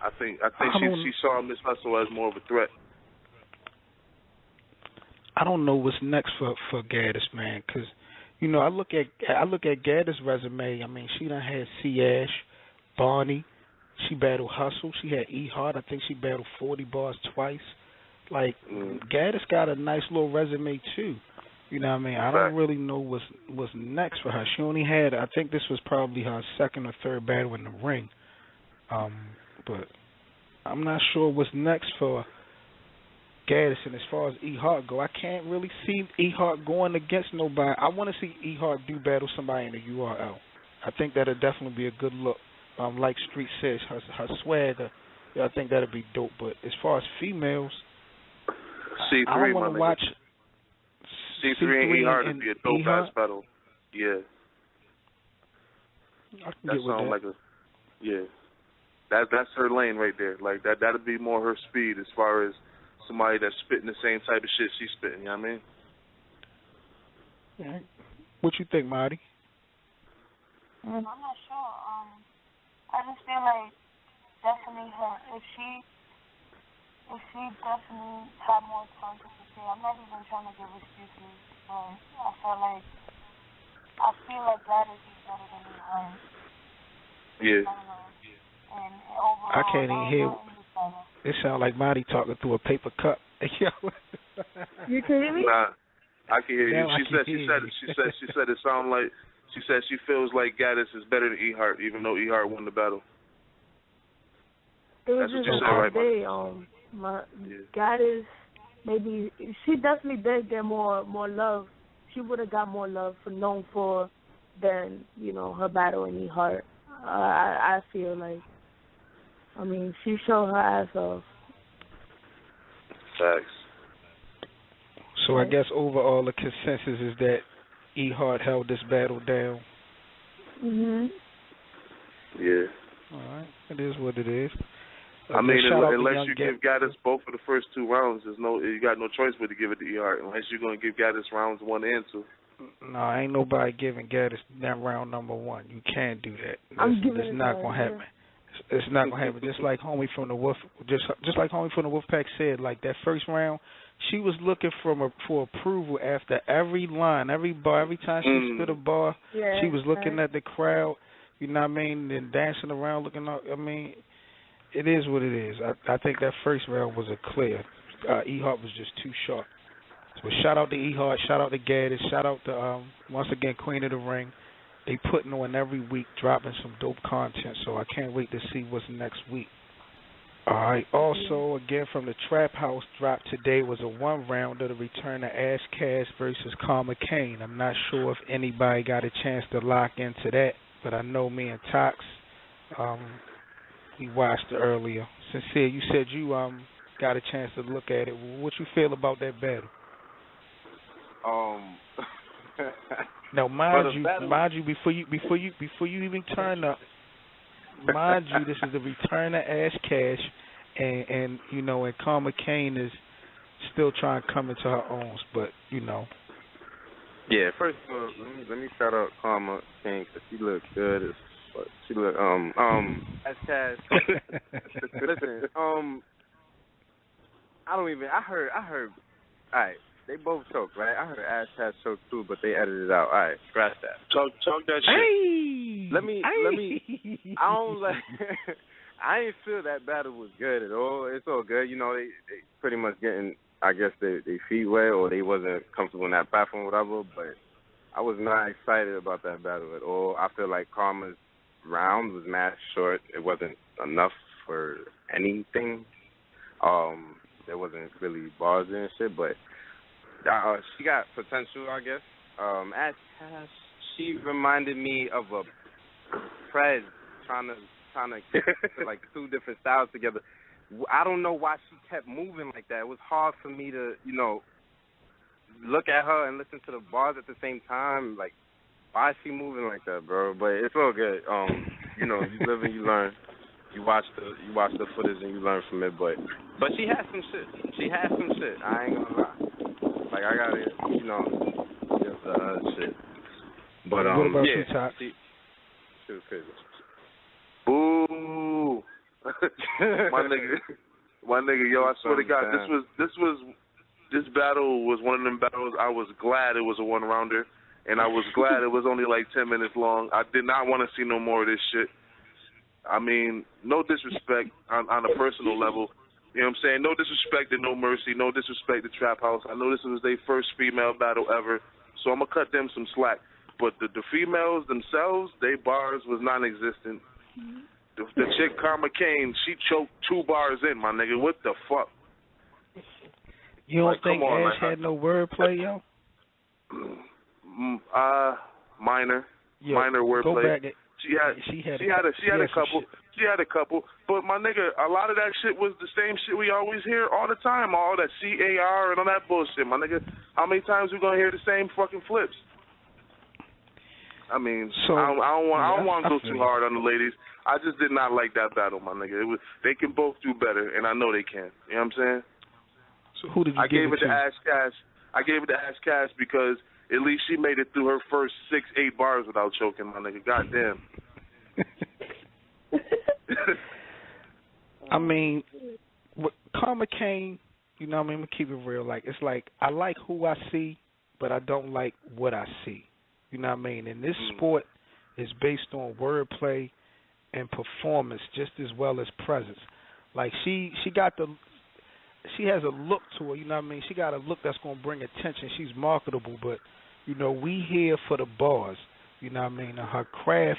Speaker 2: I think she saw Miss Hustle as more of a threat.
Speaker 1: I don't know what's next for Gattas, man, because I look at Gattas' resume. I mean, she done had C. Ash, Barney. She battled Hustle. She had Hart. I think she battled 40 Bars twice. Like, Gattas got a nice little resume too. You know what I mean? I don't really know what's next for her. She only had, I think this was probably her second or third battle in the ring. But I'm not sure what's next for Gattas. And as far as Hart go, I can't really see Hart going against nobody. I want to see Hart do battle somebody in the URL. I think that'll definitely be a good look. Like Street says, her swagger, I think that'll be dope. But as far as females,
Speaker 2: C3,
Speaker 1: I don't want to watch
Speaker 2: C3 and Hart would be a dope ass battle. Yeah.
Speaker 1: I can get with that.
Speaker 2: That's her lane right there. Like that'll be more her speed as far as somebody that's spitting the same type of shit she's spitting. You know what I mean?
Speaker 1: Yeah. What you think, Marty?
Speaker 3: I'm not sure. I just feel like definitely her. If she definitely had more time to prepare, I'm not even trying to give excuses, but I feel like that is better than her.
Speaker 2: Yeah.
Speaker 3: And overall,
Speaker 1: I can't even hear. It sounds like Marty talking through a paper cup.
Speaker 3: You can hear me?
Speaker 2: Nah, I can hear you.
Speaker 1: Now
Speaker 2: She said it sounded like. She said she feels like Gattas is better than Hart, even though Hart won the battle.
Speaker 3: It was
Speaker 2: That's what
Speaker 3: just
Speaker 2: you said, right,
Speaker 3: Gattas, maybe she definitely did get more love. She would have got more love known for than her battle in Hart. I feel like. I mean, she showed her ass off.
Speaker 2: Facts.
Speaker 1: So I guess overall the consensus is that Hart held this battle down.
Speaker 2: Yeah.
Speaker 1: All right. It is what it is.
Speaker 2: I mean, unless you give Gattas both of the first two rounds, you got no choice but to give it to Hart, unless you're going to give Gattas rounds 1 and 2.
Speaker 1: No, ain't nobody giving Gattas that round number 1. You can't do that. It's not going to happen. It's not going to happen. Just like homie from the Wolfpack said, like that first round, she was looking for approval after every line, every bar, every time she spit a bar.
Speaker 3: Yeah,
Speaker 1: she was looking at the crowd, you know what I mean, and dancing around, looking up. I mean, it is what it is. I think that first round was a clear. Hart was just too sharp. So shout out to Hart, shout out to Gattas, shout out to once again Queen of the Ring. They putting on every week, dropping some dope content. So I can't wait to see what's next week. All right. Also, again, from the Trap House drop today was a 1-rounder, the return of Ash Cash versus Kane. I'm not sure if anybody got a chance to lock into that, but I know me and Tox, we watched it earlier. Sincere, you said you got a chance to look at it. What you feel about that battle? Now, mind you, before you even turn up, mind you, this is the return of Ash Cash, and and Kane is still trying to come into her own, but
Speaker 4: Yeah, first of all, let me shout out Karma Kane because she looked good as fuck. She looked Ash Cash. Listen, I heard. All right. They both choked, right? I heard Ash Cash choke too, but they edited it out. All right, scratch that.
Speaker 2: Talk that shit.
Speaker 1: Hey!
Speaker 4: Let me. I ain't feel that battle was good at all. It's all good. They pretty much getting I guess they feet wet or they wasn't comfortable in that platform or whatever, but I was not excited about that battle at all. I feel like Karma's round was mad short. It wasn't enough for anything. There wasn't really bars and shit, but she got potential, I guess. As Cash, she reminded me of a Prez trying to put like two different styles together. I don't know why she kept moving like that. It was hard for me to, look at her and listen to the bars at the same time. Like, why is she moving like that, bro? But it's all good. You live and you learn. You watch the footage and you learn from it. But she had some shit. I ain't gonna lie. Like, I gotta, give shit. But
Speaker 1: what about
Speaker 4: yeah,
Speaker 1: you, Todd?
Speaker 4: she was crazy.
Speaker 2: Boo. my nigga, yo, I swear to God, this battle was one of them battles. I was glad it was a one rounder, and I was glad it was only like 10 minutes long. I did not want to see no more of this shit. I mean, no disrespect on a personal level. You know what I'm saying? No disrespect and no mercy. No disrespect to Trap House. I know this was their first female battle ever, so I'm going to cut them some slack. But the females themselves, they bars was non-existent. The chick, Karma Kane, she choked 2 bars in, my nigga. What the fuck?
Speaker 1: You don't think Ash had no wordplay, yo?
Speaker 2: Minor wordplay. She had a couple, but my nigga, a lot of that shit was the same shit we always hear all the time, all that CAR and all that bullshit, my nigga. How many times we gonna hear the same fucking flips? I mean, so, I don't want to go too hard on the ladies. I just did not like that battle, my nigga. They can both do better, and I know they can. You know what I'm saying?
Speaker 1: So who did you
Speaker 2: give it to? Ash Cash. I gave it to Ash Cash because at least she made it through her first 6-8 bars without choking, my nigga. Goddamn.
Speaker 1: I mean, Karma Kane, you know what I mean? I'm going to keep it real. Like, it's like I like who I see, but I don't like what I see. You know what I mean? And this sport is based on wordplay and performance just as well as presence. Like, she has a look to her, you know what I mean? She got a look that's going to bring attention. She's marketable, but, we here for the bars, you know what I mean? And her craft,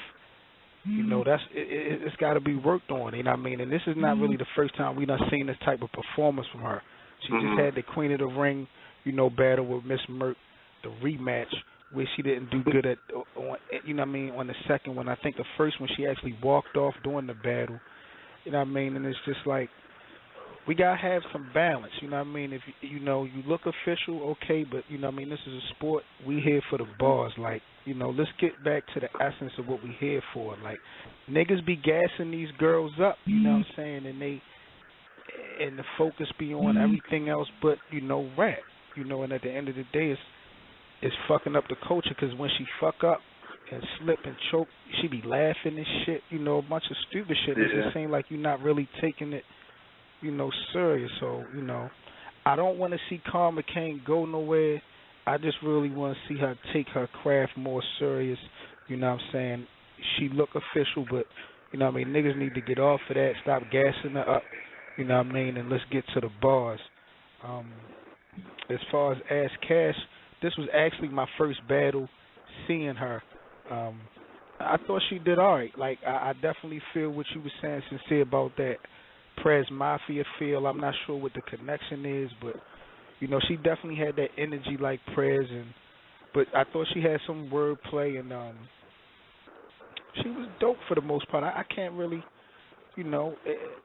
Speaker 1: it's got to be worked on, you know what I mean? And this is not really the first time we done seen this type of performance from her. She just had the Queen of the Ring, battle with Miss Merck, the rematch, where she didn't do good on the second one. I think the first one she actually walked off during the battle, you know what I mean? And it's just like, we got to have some balance, you know what I mean? If, you look official, okay, but, you know what I mean, this is a sport. We here for the bars. Like, let's get back to the essence of what we here for. Like, niggas be gassing these girls up, you know what I'm saying? And the focus be on everything else but, rap. And at the end of the day, it's fucking up the culture, because when she fuck up and slip and choke, she be laughing and shit, a bunch of stupid shit. Yeah. It just seems like you're not really taking it, serious. So, I don't want to see Karma Kane go nowhere. I just really want to see her take her craft more serious. You know what I'm saying? She look official, but, niggas need to get off of that, stop gassing her up, you know what I mean, and let's get to the bars. As far as Ash Cash, this was actually my first battle seeing her. I thought she did all right. Like, I definitely feel what you were saying, sincere, about that Prez Mafia feel. I'm not sure what the connection is, but, she definitely had that energy like Prez, but I thought she had some wordplay, and she was dope for the most part. I can't really,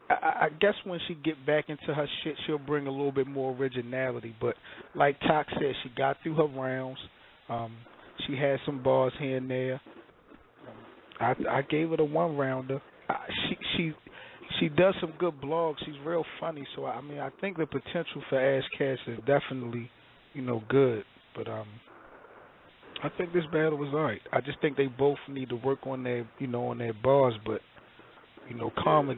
Speaker 1: I guess when she get back into her shit, she'll bring a little bit more originality. But like Tok said, she got through her rounds. She had some bars here and there. I gave it a one-rounder. She does some good blogs. She's real funny. So, I think the potential for Ash Cash is definitely, good. But I think this battle was all right. I just think they both need to work on their, on their bars. But, Karma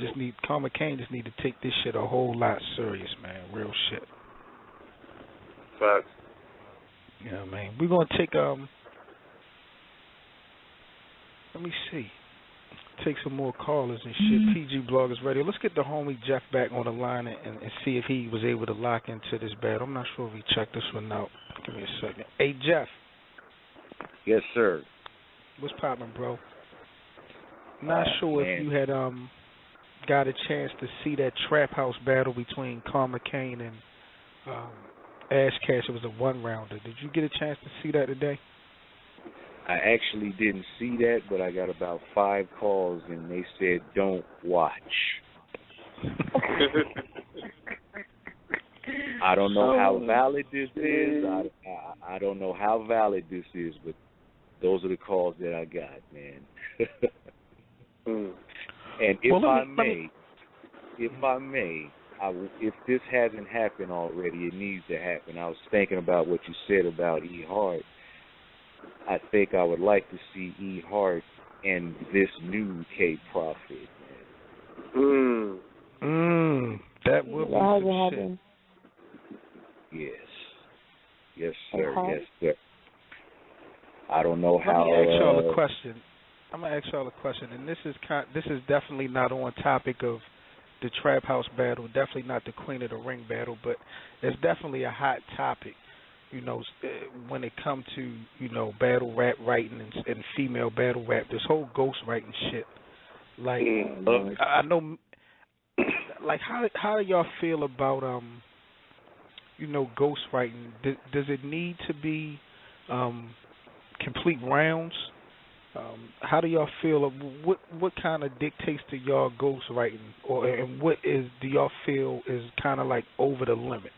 Speaker 1: Kane just need to take this shit a whole lot serious, man. Real shit.
Speaker 2: Facts.
Speaker 1: Yeah, man. We're going to take, let me see. take some more callers and shit. PG Bloggers Radio. Let's get the homie Jeff back on the line and see if he was able to lock into this battle. I'm not sure if he checked this one out. Give me a second. Hey, Jeff.
Speaker 5: Yes, sir.
Speaker 1: What's poppin', bro? Not sure if you had got a chance to see that Trap House battle between Karma Kane and Ash Cash. It was a one-rounder. Did you get a chance to see that today?
Speaker 5: I actually didn't see that, but I got about 5 calls, and they said, don't watch. I don't know how valid this is. I don't know how valid this is, but those are the calls that I got, man. And if I may, if this hasn't happened already, it needs to happen. I was thinking about what you said about E. Hart. I think I would like to see E. Hart and this new K. Prophet.
Speaker 1: That would be some shit.
Speaker 5: Yes, sir. Yes, sir. I don't know how.
Speaker 1: Let me ask y'all a question. I'm gonna ask y'all a question, and this is definitely not on topic of the Trap House battle. Definitely not the Queen of the Ring battle, but it's definitely a hot topic. You know, when it comes to, you know, battle rap writing and female battle rap, this whole ghost writing shit. Like, I know, like, how do y'all feel about, you know, ghost writing? Does it need to be complete rounds? How do y'all feel? What kind of dictates to y'all ghost writing, and what do y'all feel is kind of like over the limit?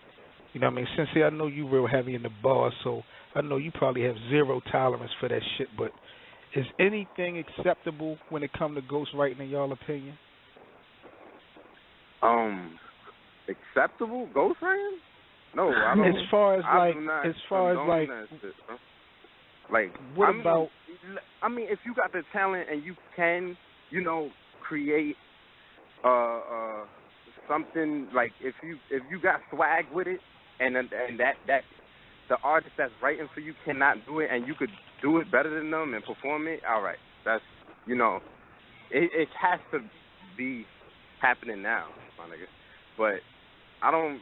Speaker 1: You know what I mean? Sensei, I know you real heavy in the bar, so I know you probably have zero tolerance for that shit, but is anything acceptable when it comes to ghostwriting in y'all opinion?
Speaker 4: Acceptable ghostwriting? No, I don't.
Speaker 1: As far as what
Speaker 4: I mean,
Speaker 1: about?
Speaker 4: I mean, if you got the talent and you can, you know, create something, like if you got swag with it, and that the artist that's writing for you cannot do it, and you could do it better than them and perform it, all right, that's, you know, it has to be happening now, my nigga. But I'm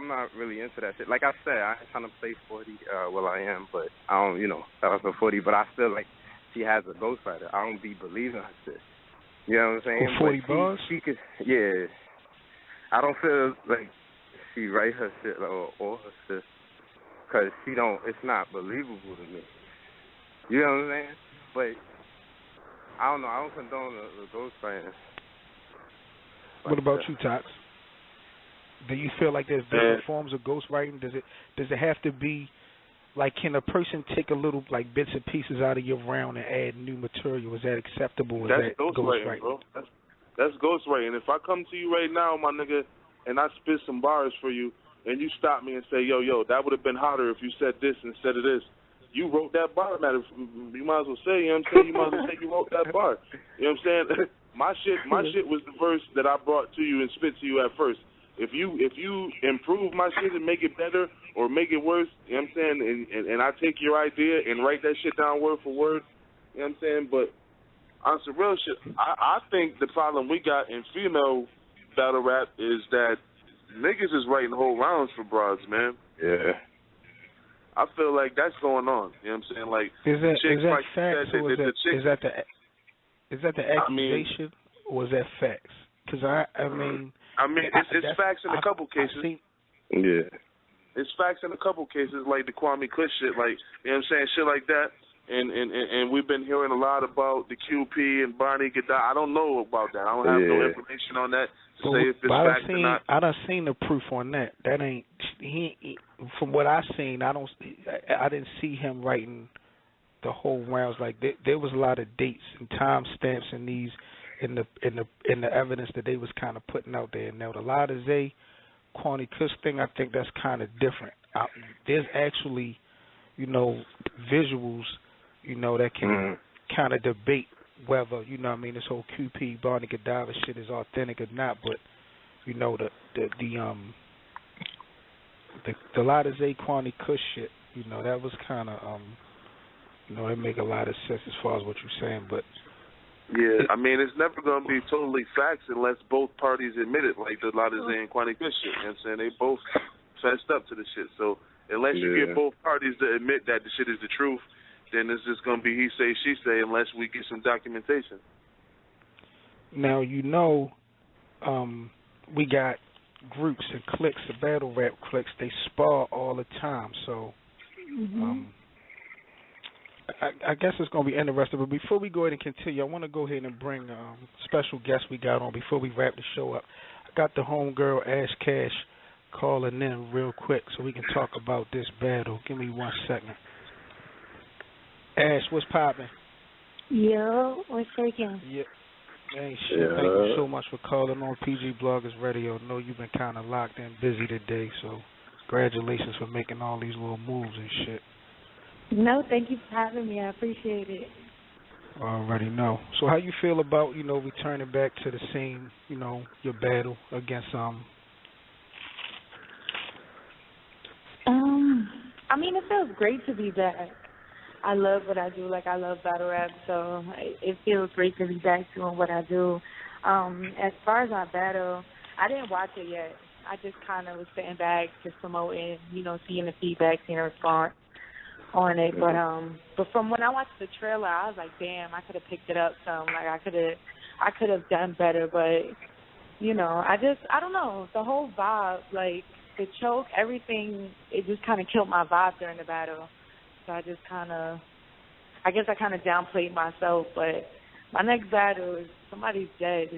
Speaker 4: not really into that shit. Like I said, I ain't trying to play 40. Well, I am, but I don't, you know, that was a 40. But I still, like, she has a ghostwriter. I don't be believing her shit. You know what I'm saying?
Speaker 1: 40 bars?
Speaker 4: She could, yeah. I don't feel like she write her shit or her shit, because she don't. It's not believable to me. You know what I'm saying? But I don't know. I don't condone the ghostwriting.
Speaker 1: What about you, Tox? Do you feel like there's different forms of ghostwriting? Does it have to be, like, can a person take a little, like, bits and pieces out of your round and add new material? Is that acceptable?
Speaker 2: That's ghostwriting, bro. That's ghostwriting. If I come to you right now, my nigga, and I spit some bars for you, and you stop me and say, yo, that would have been hotter if you said this instead of this. You wrote that bar, matter. You might as well say, you know what I'm saying? You might as well say you wrote that bar. You know what I'm saying? My shit was the verse that I brought to you and spit to you at first. If you improve my shit and make it better or make it worse, you know what I'm saying, and I take your idea and write that shit down word for word, you know what I'm saying? But on some real shit, I think the problem we got in female battle rap is that niggas is writing whole rounds for broads, man.
Speaker 4: Yeah.
Speaker 2: I feel like that's going on. You know what I'm saying? Like,
Speaker 1: is that
Speaker 2: like
Speaker 1: facts or is that the accusation or is that facts? Because I mean
Speaker 2: it's facts in a couple cases.
Speaker 4: Yeah.
Speaker 2: It's facts in a couple cases, like the Kwame Kush shit, like, you know what I'm saying, shit like that. And we've been hearing a lot about the QP and Barney Gattas. I don't know about that. I don't have no information on that to say if it's facts or not.
Speaker 1: I done seen the proof on that. That ain't he. From what I seen, I didn't see him writing the whole rounds. Like there was a lot of dates and time stamps in these in the evidence that they was kind of putting out there. Now the Lotta Zay, Kwame Kush thing, I think that's kind of different. There's actually, you know, visuals, you know, that can kind of debate whether, you know what I mean, this whole QP Barney Godiva shit is authentic or not. But, you know, the Lotta Zay Kwame Kush shit, you know, that was kind of, you know, it make a lot of sense as far as what you're saying. But
Speaker 2: Yeah, I mean, it's never going to be totally facts unless both parties admit it, like the Lotta's and Kwani Good shit. You know what I'm saying? They both fessed up to the shit. So unless you get both parties to admit that the shit is the truth, then it's just going to be he say, she say, unless we get some documentation.
Speaker 1: Now, we got groups and cliques, the battle rap cliques, they spar all the time. So I guess it's going to be interesting. But before we go ahead and continue, I want to go ahead and bring special guest we got on before we wrap the show up. I got the homegirl, Ash Cash, calling in real quick so we can talk about this battle. Give me 1 second. Ash, what's poppin'?
Speaker 9: Yo, what's shaking?
Speaker 1: Yeah. Hey, shit, thank you so much for calling on PG Bloggers Radio. I know you've been kind of locked in busy today, so congratulations for making all these little moves and shit.
Speaker 9: No, thank you for having me. I appreciate it.
Speaker 1: I already know. So how you feel about, returning back to the scene, your battle against
Speaker 9: I mean, it feels great to be back. I love what I do. Like, I love battle rap, so it feels great to be back doing what I do. As far as our battle, I didn't watch it yet. I just kind of was sitting back, just promoting, seeing the feedback, seeing the response on it. But from when I watched the trailer, I was like, damn, I could have picked it up some. Like, I could have done better. But, I don't know. The whole vibe, like, the choke, everything, it just kind of killed my vibe during the battle. So I guess I kind of downplayed myself. But my next battle is somebody's dead.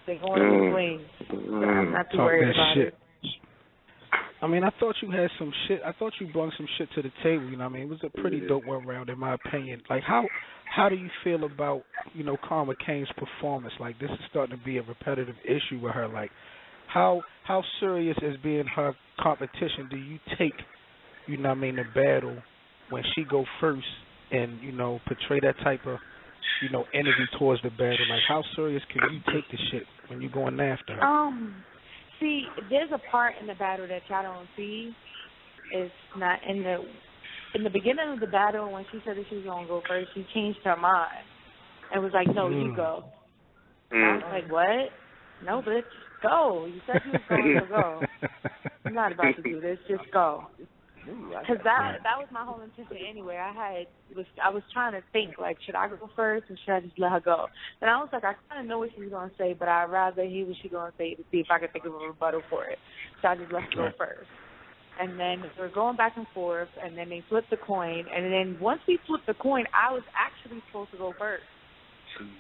Speaker 9: They're going in the flames. So I'm not too worried about it.
Speaker 1: I mean, I thought you had some shit. I thought you brought some shit to the table. It was a pretty dope one round, in my opinion. Like, how do you feel about, Karma Kane's performance? Like, this is starting to be a repetitive issue with her. Like, how serious is being her competition? Do you take, the battle when she go first and, portray that type of, energy towards the battle? Like, how serious can you take the shit when you're going after her?
Speaker 9: See, there's a part in the battle that y'all don't see. It's not in the beginning of the battle when she said that she was gonna go first. She changed her mind and was like, "No, you go." I was like, "What? No, bitch, go. You said you was going to go. I'm not about to do this. Just go." Because that was my whole intention anyway. I was trying to think, like, should I go first or should I just let her go? And I was like, I kind of know what she was going to say, but I'd rather hear what she's going to say to see if I could think of a rebuttal for it. So I just let her go first. And then we're going back and forth, and then they flipped the coin. And then once we flipped the coin, I was actually supposed to go first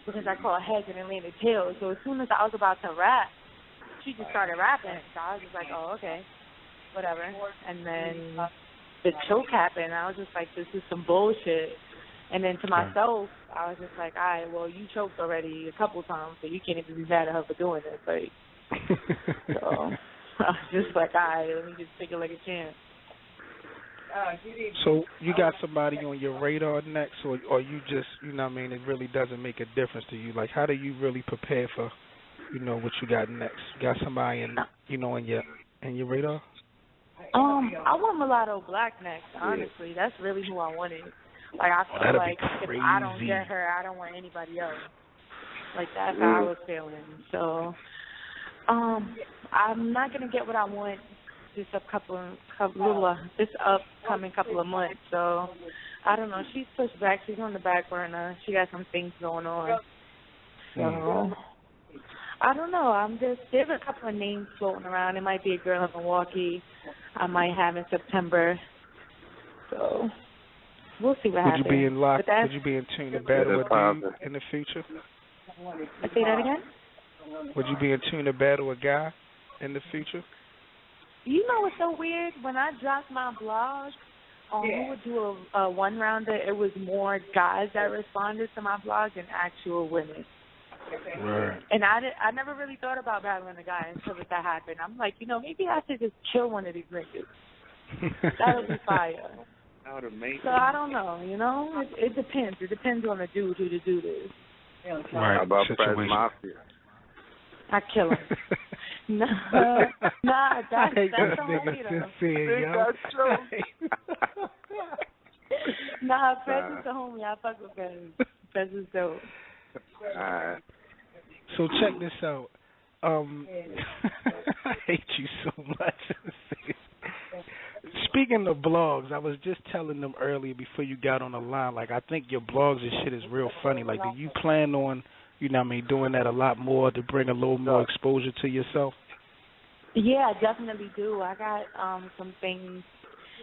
Speaker 9: because I called heads and it landed tails. So as soon as I was about to rap, she just started rapping. So I was just like, oh, okay. Whatever. And then the choke happened. I was just like, this is some bullshit. And then to myself, I was just like, all right, well, you choked already a couple times, so you can't even be mad at her for doing this. Like, so I was just like, all right, let me just take it like a chance.
Speaker 1: So you got somebody on your radar next, or you just, it really doesn't make a difference to you? Like, how do you really prepare for, what you got next? You got somebody in your radar?
Speaker 9: I want Mulatto Black next, honestly. That's really who I wanted. Like, I feel like if I don't get her, I don't want anybody else. Like, that's how I was feeling. So, I'm not going to get what I want this upcoming couple of months. So, I don't know. She's pushed back. She's on the back burner. She got some things going on. So, I don't know. There's a couple of names floating around. It might be a girl in Milwaukee I might have in September. So we'll see what happens.
Speaker 1: Would you be in tune to battle with dude in the future?
Speaker 9: Say that again?
Speaker 1: Would you be in tune to battle a guy in the future?
Speaker 9: You know what's so weird? When I dropped my blog on who would do a one-rounder, it was more guys that responded to my blog than actual women.
Speaker 1: Right.
Speaker 9: And I never really thought about battling a guy until that happened. I'm like, maybe I should just kill one of these niggas. That would be fire. So I don't know, It depends. It depends on the dude who the dude is.
Speaker 1: Right.
Speaker 4: How about Fred Mafia?
Speaker 9: I kill him. Nah, that's the homie though.
Speaker 4: That's true.
Speaker 9: Nah, Fred is the homie. I fuck with Fred. Fred is dope.
Speaker 1: So check this out. I hate you so much. Speaking of blogs, I was just telling them earlier before you got on the line, like, I think your blogs and shit is real funny. Like, do you plan on, you know what I mean, doing that a lot more to bring a little more exposure to yourself?
Speaker 9: Yeah, I definitely do. I got some things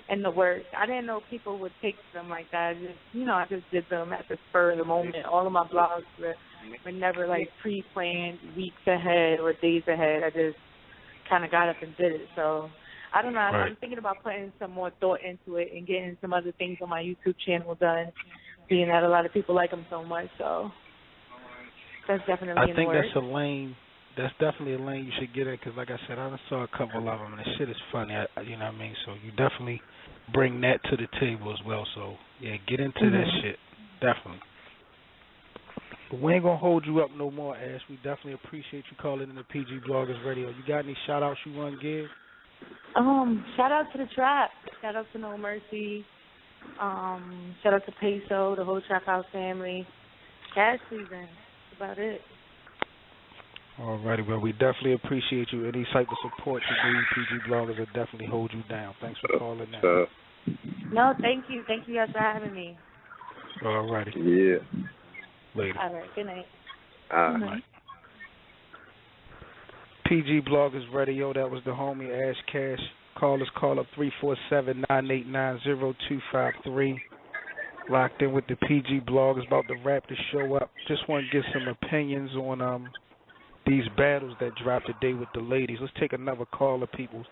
Speaker 9: in the works. I didn't know people would take them like that. I just did them at the spur of the moment. All of my blogs were never, like, pre-planned weeks ahead or days ahead. I just kind of got up and did it. So, I don't know.
Speaker 1: Right.
Speaker 9: I'm thinking about putting some more thought into it and getting some other things on my YouTube channel done, being that a lot of people like them so much. So, that's definitely in the works.
Speaker 1: That's definitely a lane you should get in, because, like I said, I saw a couple of them, and the shit is funny, you know what I mean? So you definitely bring that to the table as well. So, yeah, get into that shit, definitely. But we ain't going to hold you up no more, Ash. We definitely appreciate you calling in the PG Bloggers Radio. You got any shout-outs you want to give?
Speaker 9: Shout out to the Trap. Shout out to No Mercy. Shout out to Peso, the whole Trap House family. Cash season. That's about it.
Speaker 1: All righty, well, we definitely appreciate you. Any type of support you need, PG Bloggers will definitely hold you down. Thanks for calling in.
Speaker 9: No, thank you. Thank you guys for having me.
Speaker 1: All righty.
Speaker 4: Yeah.
Speaker 1: Later.
Speaker 9: All right, good night.
Speaker 4: Good
Speaker 9: night.
Speaker 1: PG Bloggers Radio, that was the homie Ash Cash. Call up 347-989-0253. Locked in with the PG Bloggers, about to wrap the show up. Just want to get some opinions on these battles that dropped today with the ladies. Let's take another caller, people.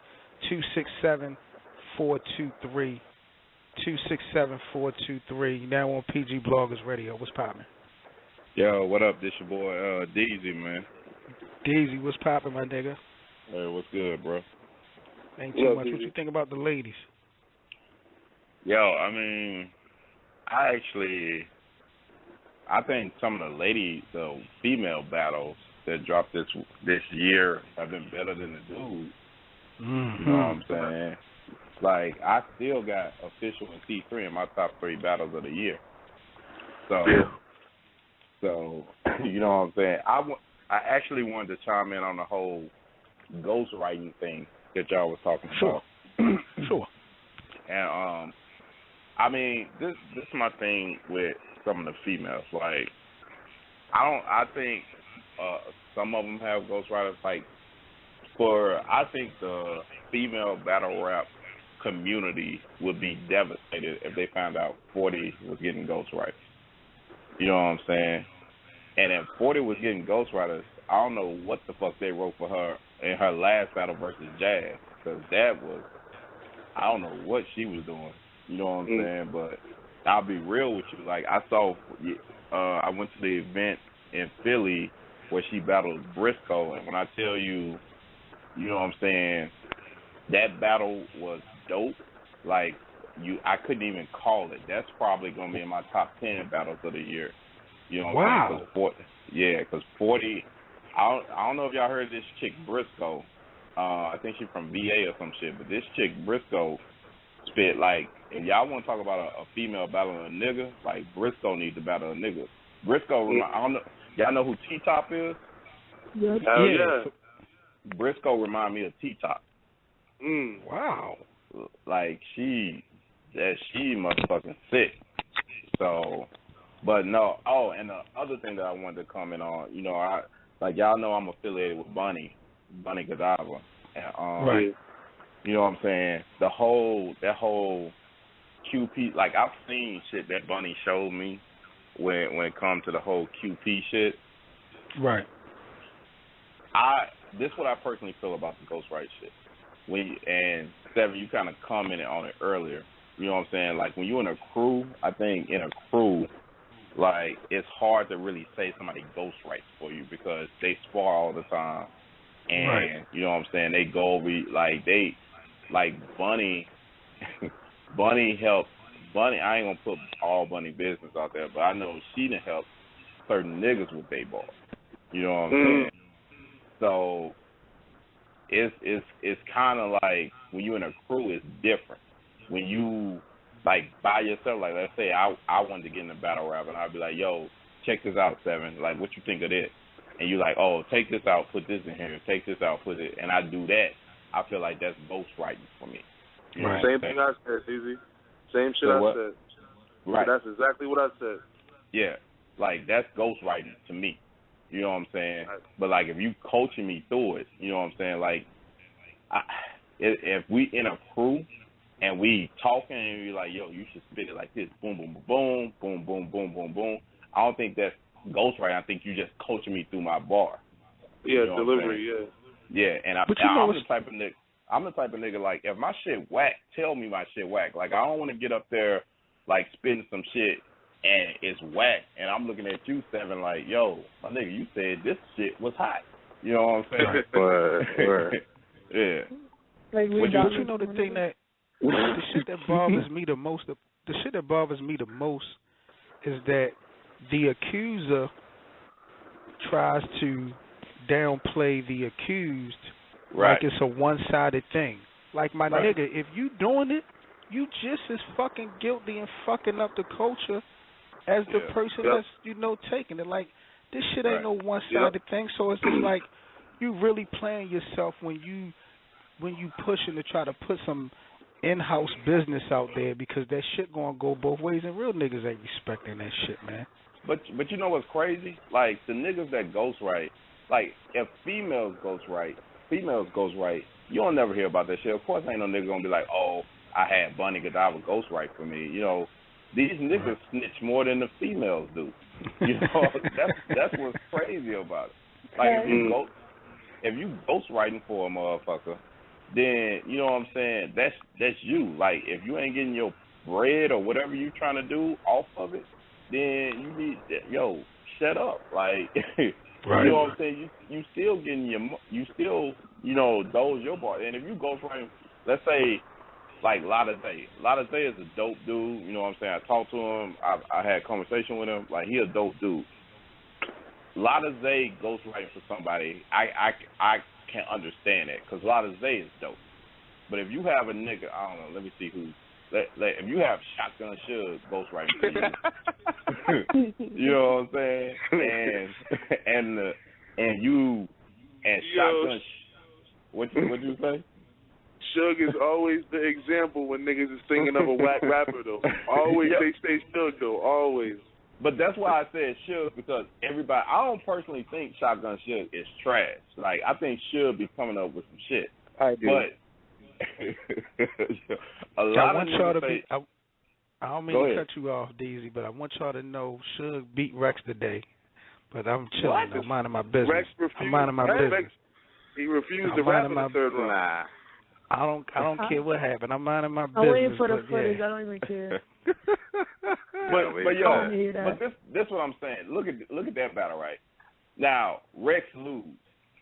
Speaker 1: 267-423. 267-423. Now on PG Bloggers Radio. What's poppin'?
Speaker 10: Yo, what up? This your boy Deezy, man.
Speaker 1: Deezy, what's poppin', my nigga?
Speaker 10: Hey, what's good, bro?
Speaker 1: Ain't too much. What you think about the ladies?
Speaker 10: Yo, I mean, I think some of the female battles that dropped this year have been better than the dudes.
Speaker 1: Mm-hmm.
Speaker 10: You know what I'm saying? Like, I still got Official and T3 in my top 3 battles of the year. So you know what I'm saying? I actually wanted to chime in on the whole ghostwriting thing that y'all was talking about.
Speaker 1: Sure.
Speaker 10: And I mean, this is my thing with some of the females. Like, I think some of them have ghostwriters. Like, I think the female battle rap community would be devastated if they found out 40 was getting ghostwriters. You know what I'm saying? And if 40 was getting ghostwriters, I don't know what the fuck they wrote for her in her last battle versus Jazz, because that was, I don't know what she was doing. You know what I'm saying? But I'll be real with you. Like, I went to the event in Philly where she battled Briscoe, and when I tell you, you know what I'm saying, that battle was dope. Like, I couldn't even call it. That's probably going to be in my top 10 battles of the year. You know what I'm saying? Because 40, I don't know if y'all heard this chick Briscoe. I think she's from VA or some shit, but this chick Briscoe spit, like, if y'all want to talk about a female battling a nigga, like, Briscoe needs to battle a nigga. Briscoe, I don't know, y'all know who T-Top is?
Speaker 2: Yeah.
Speaker 10: Briscoe remind me of T-Top.
Speaker 1: Wow.
Speaker 10: Like, she motherfucking sick. So, but no. Oh, and the other thing that I wanted to comment on, you know, y'all know I'm affiliated with Bunny Godiva. And,
Speaker 1: right.
Speaker 10: You know what I'm saying? That whole QP, like, I've seen shit that Bunny showed me when it comes to the whole QP shit.
Speaker 1: Right.
Speaker 10: This is what I personally feel about the ghostwrite shit. And Seven, you kind of commented on it earlier. You know what I'm saying? Like, when you're in a crew, I think in a crew, like, it's hard to really say somebody ghostwrites for you because they spar all the time. And,
Speaker 1: right.
Speaker 10: You know what I'm saying? They go Bunny helped. Bunny, I ain't gonna put all Bunny business out there, but I know she done helped certain niggas with they ball. You know what I'm saying? So it's kind of like when you're in a crew, it's different. When you, like, by yourself, like, let's say I wanted to get in a battle rap, and I'd be like, yo, check this out, Seven. Like, what you think of this? And you're like, oh, take this out, put this in here, take this out, put it, and I do that. I feel like that's ghostwriting for me. You know
Speaker 2: right. Same thing I said, CZ. Same shit I said.
Speaker 10: Right.
Speaker 2: That's exactly what I said.
Speaker 10: Yeah. Like, that's ghostwriting to me. You know what I'm saying?
Speaker 2: Right.
Speaker 10: But, like, if you coaching me through it, you know what I'm saying? Like, if we in a crew and we talking and we like, yo, you should spit it like this, boom, boom, boom, boom, boom, boom, boom, boom. I don't think that's ghostwriting. I think you just coaching me through my bar.
Speaker 2: Yeah,
Speaker 10: you know
Speaker 2: delivery, yeah.
Speaker 10: Yeah, and I'm the type of nigga. I'm the type of nigga, like, if my shit whack, tell me my shit whack. Like, I don't want to get up there, like, spitting some shit and it's whack, and I'm looking at you, Seven, like, yo, my nigga, you said this shit was hot. You know what I'm saying? Yeah.
Speaker 3: Like,
Speaker 1: but you know the thing that the shit that bothers me the most. The shit that bothers me the most is that the accuser tries to downplay the accused like it's a one-sided thing. Like, my nigga, if you doing it, you just as fucking guilty and fucking up the culture as the person that's, you know, taking it. Like, this shit ain't no one-sided thing. So it's just like you really playing yourself when you pushing to try to put some in-house business out there, because that shit gonna go both ways, and real niggas ain't respecting that shit, man.
Speaker 10: But you know what's crazy? Like, the niggas that ghostwrite, like, if females ghostwrite, you don't never hear about that shit. Of course ain't no nigga gonna be like, oh, I had Bunny Godiva ghostwrite for me. You know, these niggas snitch more than the females do. You know, that's what's crazy about it. Like, if you ghostwriting for a motherfucker, then, you know what I'm saying, that's you. Like, if you ain't getting your bread or whatever you trying to do off of it, then you need, yo, shut up. Like, you know what I'm saying, you still getting you still, you know, those your bar. And if you ghostwriting, let's say, like, Lotta Zay is a dope dude, you know what I'm saying, I talked to him, I had a conversation with him, like, he a dope dude. Lotta Zay ghostwriting for somebody, I can't understand that, because Lotta Zay is dope. But if you have a nigga, I don't know, let me see who, if you have Shotgun Suge ghostwriting for you, you know what I'm saying, and Shotgun, what you say?
Speaker 2: Suge is always the example when niggas is thinking of a whack rapper, though. Always they say Suge, though, always.
Speaker 10: But that's why I said Suge, because everybody, I don't personally think Shotgun Suge is trash. Like, I think Suge be coming up with some shit.
Speaker 4: I do.
Speaker 10: But a lot of niggas say,
Speaker 1: I don't mean to cut you off, Deezy, but I want y'all to know Suge beat Rex today. But I'm chilling. I'm minding my business.
Speaker 2: Rex refused.
Speaker 1: I'm minding my business.
Speaker 2: He refused to rap in the third round.
Speaker 4: Nah.
Speaker 1: I don't care what happened. I'm minding my business.
Speaker 3: I'm waiting for the footage. I don't even care.
Speaker 10: but this what I'm saying. Look at that battle right now. Rex lose.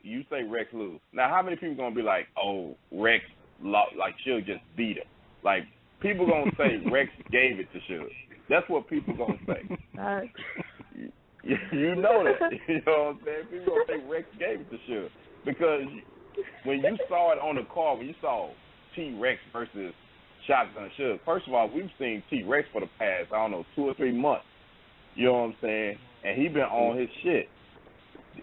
Speaker 10: You say Rex lose. Now, how many people gonna be like, oh, Rex like Suge just beat him? Like, people gonna say Rex gave it to Suge. That's what people gonna say. You know that. You know what I'm saying? People gonna say Rex gave it to Suge, because when you saw it on the card, when you saw T-Rex versus Shotgun Suge, first of all, we've seen T-Rex for the past, I don't know, 2 or 3 months. You know what I'm saying? And he been on his shit.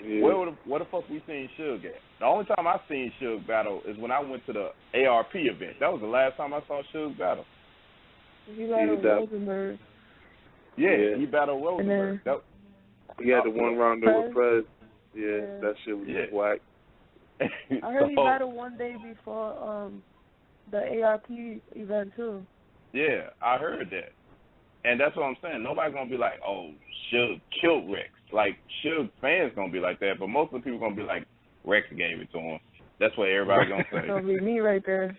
Speaker 10: Yeah. Where the fuck we seen Suge at? The only time I seen Suge battle is when I went to the ARP event. That was the last time I saw Suge battle.
Speaker 3: He battled Rosenberg.
Speaker 10: Yeah, he battled Rosenberg.
Speaker 2: He had the one rounder with Prez. Yeah, that shit was just whack.
Speaker 3: I heard he battled one day before the ARP event too.
Speaker 10: Yeah, I heard that. And that's what I'm saying. Nobody's going to be like, oh, Suge killed Rex. Like, Suge fans going to be like that, but most of the people going to be like, Rex gave it to him. That's what everybody's going to say.
Speaker 3: That's going to be me right there.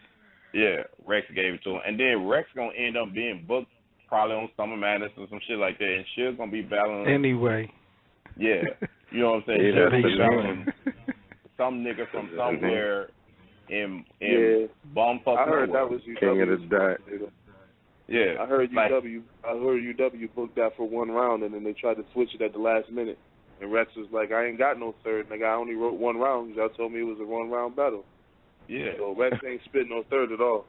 Speaker 10: Yeah, Rex gave it to him. And then Rex going to end up being booked probably on Summer Madness or some shit like that, and Suge going to be battling.
Speaker 1: Anyway.
Speaker 10: Yeah. You know what I'm saying?
Speaker 4: Yeah,
Speaker 10: Suge be battling some nigga from somewhere in bumfuck.
Speaker 2: I heard that was UW.
Speaker 4: King of the Dot.
Speaker 10: Yeah.
Speaker 2: I heard UW booked that for one round, and then they tried to switch it at the last minute. And Rex was like, I ain't got no third. Nigga, I only wrote one round because y'all told me it was a one-round battle.
Speaker 10: Yeah.
Speaker 2: So Rex ain't spitting no third at all.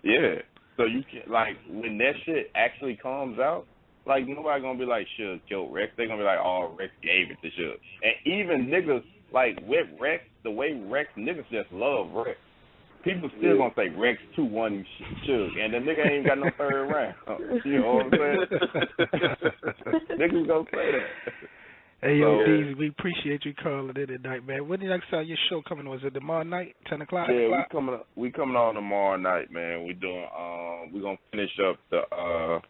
Speaker 10: Yeah. So you can, like, when that shit actually comes out, like nobody gonna be like Suge killed Rex. They gonna be like, oh, Rex gave it to Suge. And even niggas like with Rex, the way Rex niggas just love Rex. People still gonna say Rex 2-1 Suge, and the nigga ain't got no third round. You know what I'm saying? Niggas gonna say that.
Speaker 1: Hey, yo, Deezy, we appreciate you calling in tonight, man. When the next time your show coming on? Is it tomorrow night, 10 o'clock?
Speaker 10: Yeah, we coming on tomorrow night, man. We doing we gonna finish up the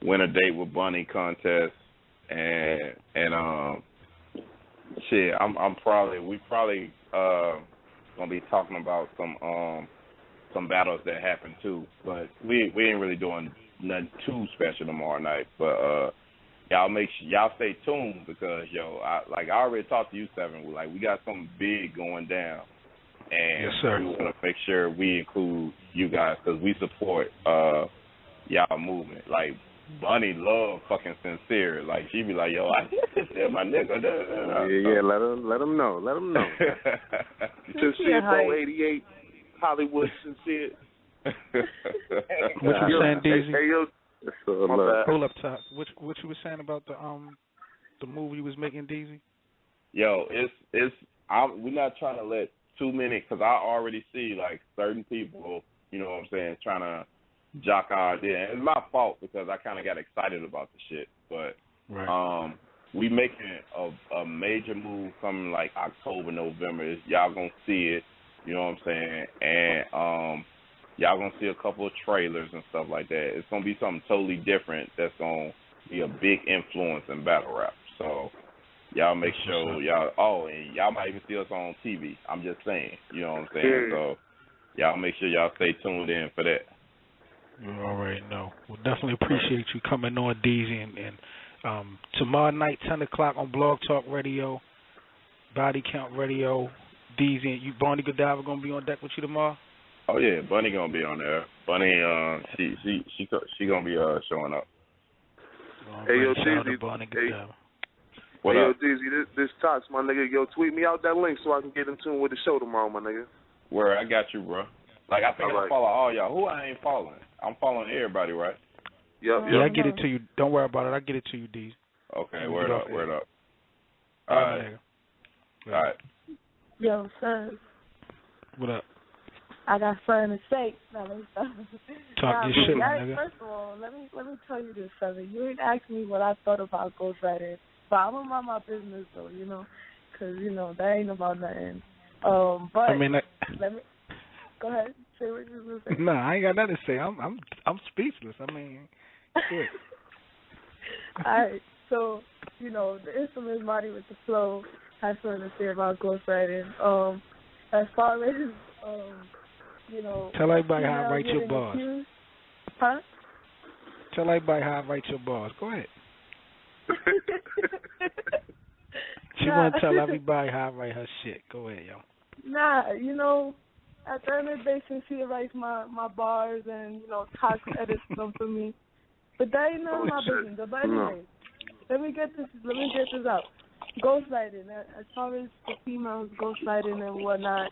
Speaker 10: winner date with Bunny contest, and shit. We probably gonna be talking about some battles that happened too, but we ain't really doing nothing too special tomorrow night, but y'all stay tuned because I already talked to you, Seven. Like we got something big going down, and
Speaker 1: yes, sir.
Speaker 10: We want to make sure we include you guys because we support y'all movement. Like Bunny love fucking Sincere. Like she be like, yo, I Sincere my nigga.
Speaker 4: Yeah, let him know.
Speaker 2: Sincere 88 Hollywood Sincere.
Speaker 1: What you saying, Daisy?
Speaker 2: Hey, yo.
Speaker 1: Hold up, Top. What you were saying about the movie you was making, Daisy?
Speaker 10: Yo, we're not trying to let too many, because I already see like certain people, you know what I'm saying, trying to jock our idea. And it's my fault because I kind of got excited about the shit. But we making a major move coming like October, November. Y'all gonna see it, you know what I'm saying, and y'all gonna see a couple of trailers and stuff like that. It's gonna be something totally different that's gonna be a big influence in battle rap. So y'all make sure and y'all might even see us on TV. I'm just saying, you know what I'm saying. So y'all make sure y'all stay tuned in for that.
Speaker 1: You already know. We'll definitely appreciate you coming on, Deezy, and tomorrow night, 10 o'clock on Blog Talk Radio, Body Count Radio. Deezy and you, Barney Godiva, gonna be on deck with you tomorrow.
Speaker 10: Oh yeah, Bunny gonna be on there. Bunny, she gonna be showing up.
Speaker 2: Hey yo,
Speaker 1: Deezy.
Speaker 2: Yo, Deezy, this Tox, my nigga. Yo, tweet me out that link so I can get in tune with the show tomorrow, my nigga.
Speaker 10: Where I got you, bro. Like I think I follow all y'all. Who I ain't following? I'm following everybody, right?
Speaker 2: Yep.
Speaker 1: Yeah, I get it to you. Don't worry about it. I get it to you, Deezy.
Speaker 10: Okay, word up.
Speaker 1: All right.
Speaker 10: All right.
Speaker 3: Yo, son.
Speaker 1: What up?
Speaker 3: I got something to say. No, let me stop.
Speaker 1: Talk your shit, nigga.
Speaker 3: First of all, let me tell you this, Southern. You ain't asked me what I thought about ghostwriting, but I'm gonna mind my business though, you know, because you know that ain't about nothing. But
Speaker 1: I mean,
Speaker 3: let me go ahead. Say what you was gonna say.
Speaker 1: No, I ain't got nothing to say. I'm speechless. I mean, shit.
Speaker 3: All right, so you know the instrument body with the flow has something to say about ghostwriting. As far as you know,
Speaker 1: tell everybody how I write your bars.
Speaker 3: Huh?
Speaker 1: Tell everybody how I write your bars. Go ahead. She want to tell everybody how I write her shit. Go ahead, yo.
Speaker 3: Nah, you know, at the end of the day, since she writes my bars and, you know, Tox edits them for me. But that ain't none of my business. But anyway, let me get this out. Ghostwriting, as far as the females ghostwriting and whatnot,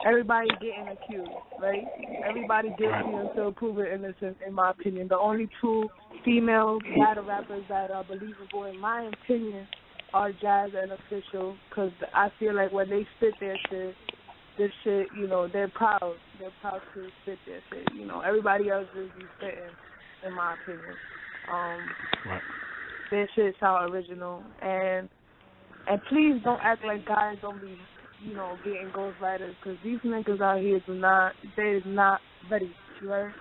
Speaker 3: everybody getting accused, right? Everybody guilty until proven innocent, in my opinion. The only two female battle rappers that are believable, in my opinion, are Jazz and Official, because I feel like when they spit their shit, this shit, you know, they're proud. They're proud to spit their shit. You know, everybody else just be spitting, in my opinion. Their shit sound original, and please don't act like guys don't be, you know, getting ghostwriters, because these niggas out here they're not ready, you heard?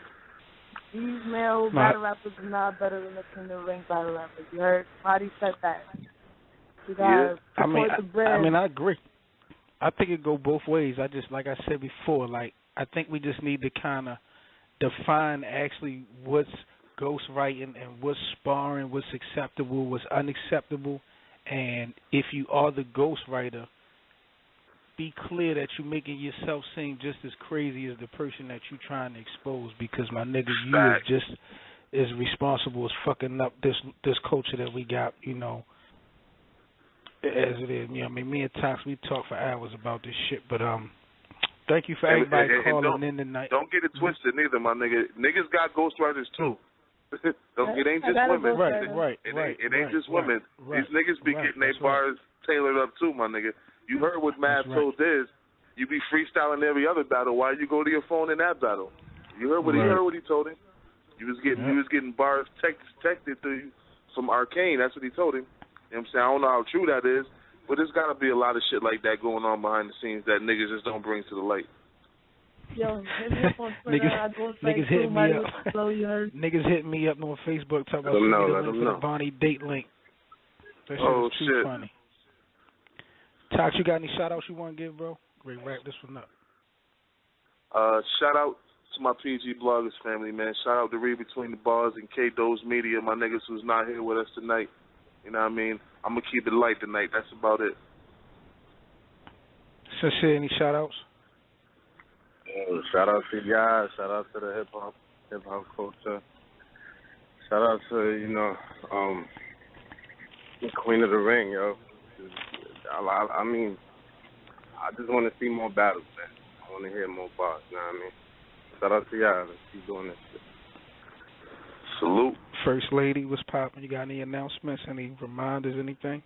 Speaker 3: These male battle rappers are not better than the Kingdom Ring battle rappers, you heard? Body said that. You gotta support the brand.
Speaker 1: I mean, I agree. I think it go both ways. I just, like I said before, like, I think we just need to kind of define actually what's ghostwriting and what's sparring, what's acceptable, what's unacceptable, and if you are the ghostwriter, be clear that you're making yourself seem just as crazy as the person that you're trying to expose, because my nigga, you is just as responsible as fucking up this culture that we got, you know, as it is. You know, I mean, me and Tox, we talk for hours about this shit, but thank you for everybody calling in tonight.
Speaker 2: Don't get it twisted neither, my nigga. Niggas got ghostwriters too. It ain't just women. It ain't just women. These niggas be getting their bars tailored up too, my nigga. You heard what Mav told Diz. You be freestyling every other battle. Why you go to your phone in that battle? You heard what he told him. You was getting bars texted to you from Arcane. That's what he told him. You know what I'm saying? I don't know how true that is, but there's got to be a lot of shit like that going on behind the scenes that niggas just don't bring to the light.
Speaker 3: Yo, niggas
Speaker 1: hitting me up. Niggas hitting me up on Facebook talking about the Bonnie date link. That shit is too funny. Tox, you got any shout outs you want to give, bro? Great, wrap this one up.
Speaker 2: Shout out to my PG Bloggers family, man. Shout out to Read Between the Bars and K-Do's Media, my niggas who's not here with us tonight. You know what I mean? I'm going to keep it light tonight. That's about it.
Speaker 1: Sincere, any shout outs?
Speaker 4: Shout out to you guys. Shout out to the hip hop culture. Shout out to, the Queen of the Ring, yo. I mean, I just want to see more battles, man. I want to hear more bars, you know what I mean? Shout out to y'all. Let's keep doing this shit.
Speaker 2: Salute.
Speaker 1: First Lady, what's poppin'? You got any announcements, any reminders, anything?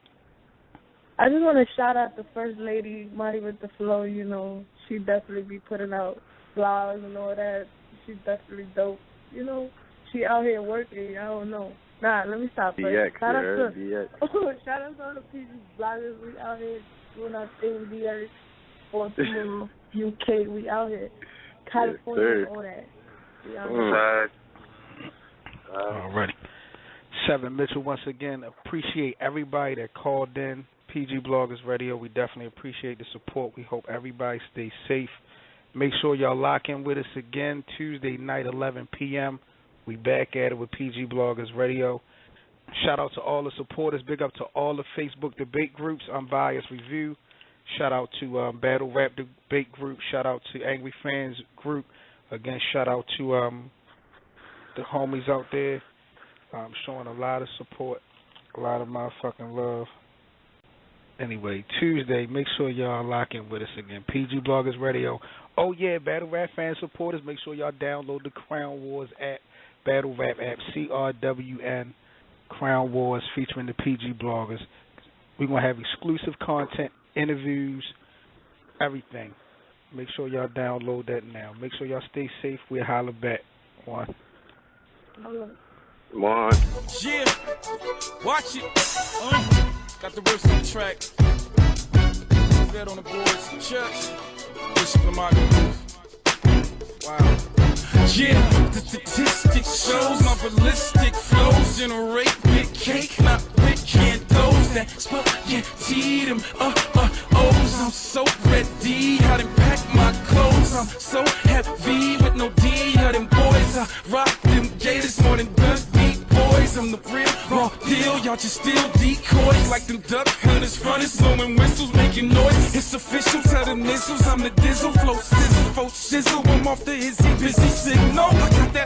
Speaker 3: I just want to shout out the First Lady, Mighty with the Flow, She definitely be putting out blogs and all that. She's definitely dope. She out here working. I don't know. Nah, let me stop. Shout out to all the PG bloggers. We out here doing our thing. DX, Baltimore, UK. We out here. California, all that. We out here.
Speaker 1: Alrighty. Seven Mitchell, once again, appreciate everybody that called in. PG Bloggers Radio, we definitely appreciate the support. We hope everybody stays safe. Make sure y'all lock in with us again Tuesday night, 11 p.m. We back at it with PG Bloggers Radio. Shout out to all the supporters. Big up to all the Facebook debate groups, Unbiased Review. Shout out to Battle Rap Debate Group. Shout out to Angry Fans Group. Again, shout out to the homies out there showing a lot of support, a lot of motherfucking love. Anyway, Tuesday, make sure y'all lock in with us again. PG Bloggers Radio. Oh, yeah, Battle Rap fan supporters, make sure y'all download the Crown Wars app, Battle Rap app, CRWN, Crown Wars, featuring the PG Bloggers. We're going to have exclusive content, interviews, everything. Make sure y'all download that now. Make sure y'all stay safe. We'll holler back. One.
Speaker 11: Yeah, watch it. Got the verse on the track. Fed on the boards. Church. Bishop Lamar Booth. Wow. Yeah, the statistics shows my ballistic flows generate big cake, not big cantos. That spaghetti them O's. I'm so ready, I done pack my clothes. I'm so heavy with no D of them boys. I rock them gators more than Dundee boys. I'm the real raw deal, y'all just steal decoys like them duck hunters, runners, blowing whistles, making noise. It's official, tell them missiles, I'm the dizzle, flow sizzle, faux sizzle. I'm off the izzy, busy signal. I got that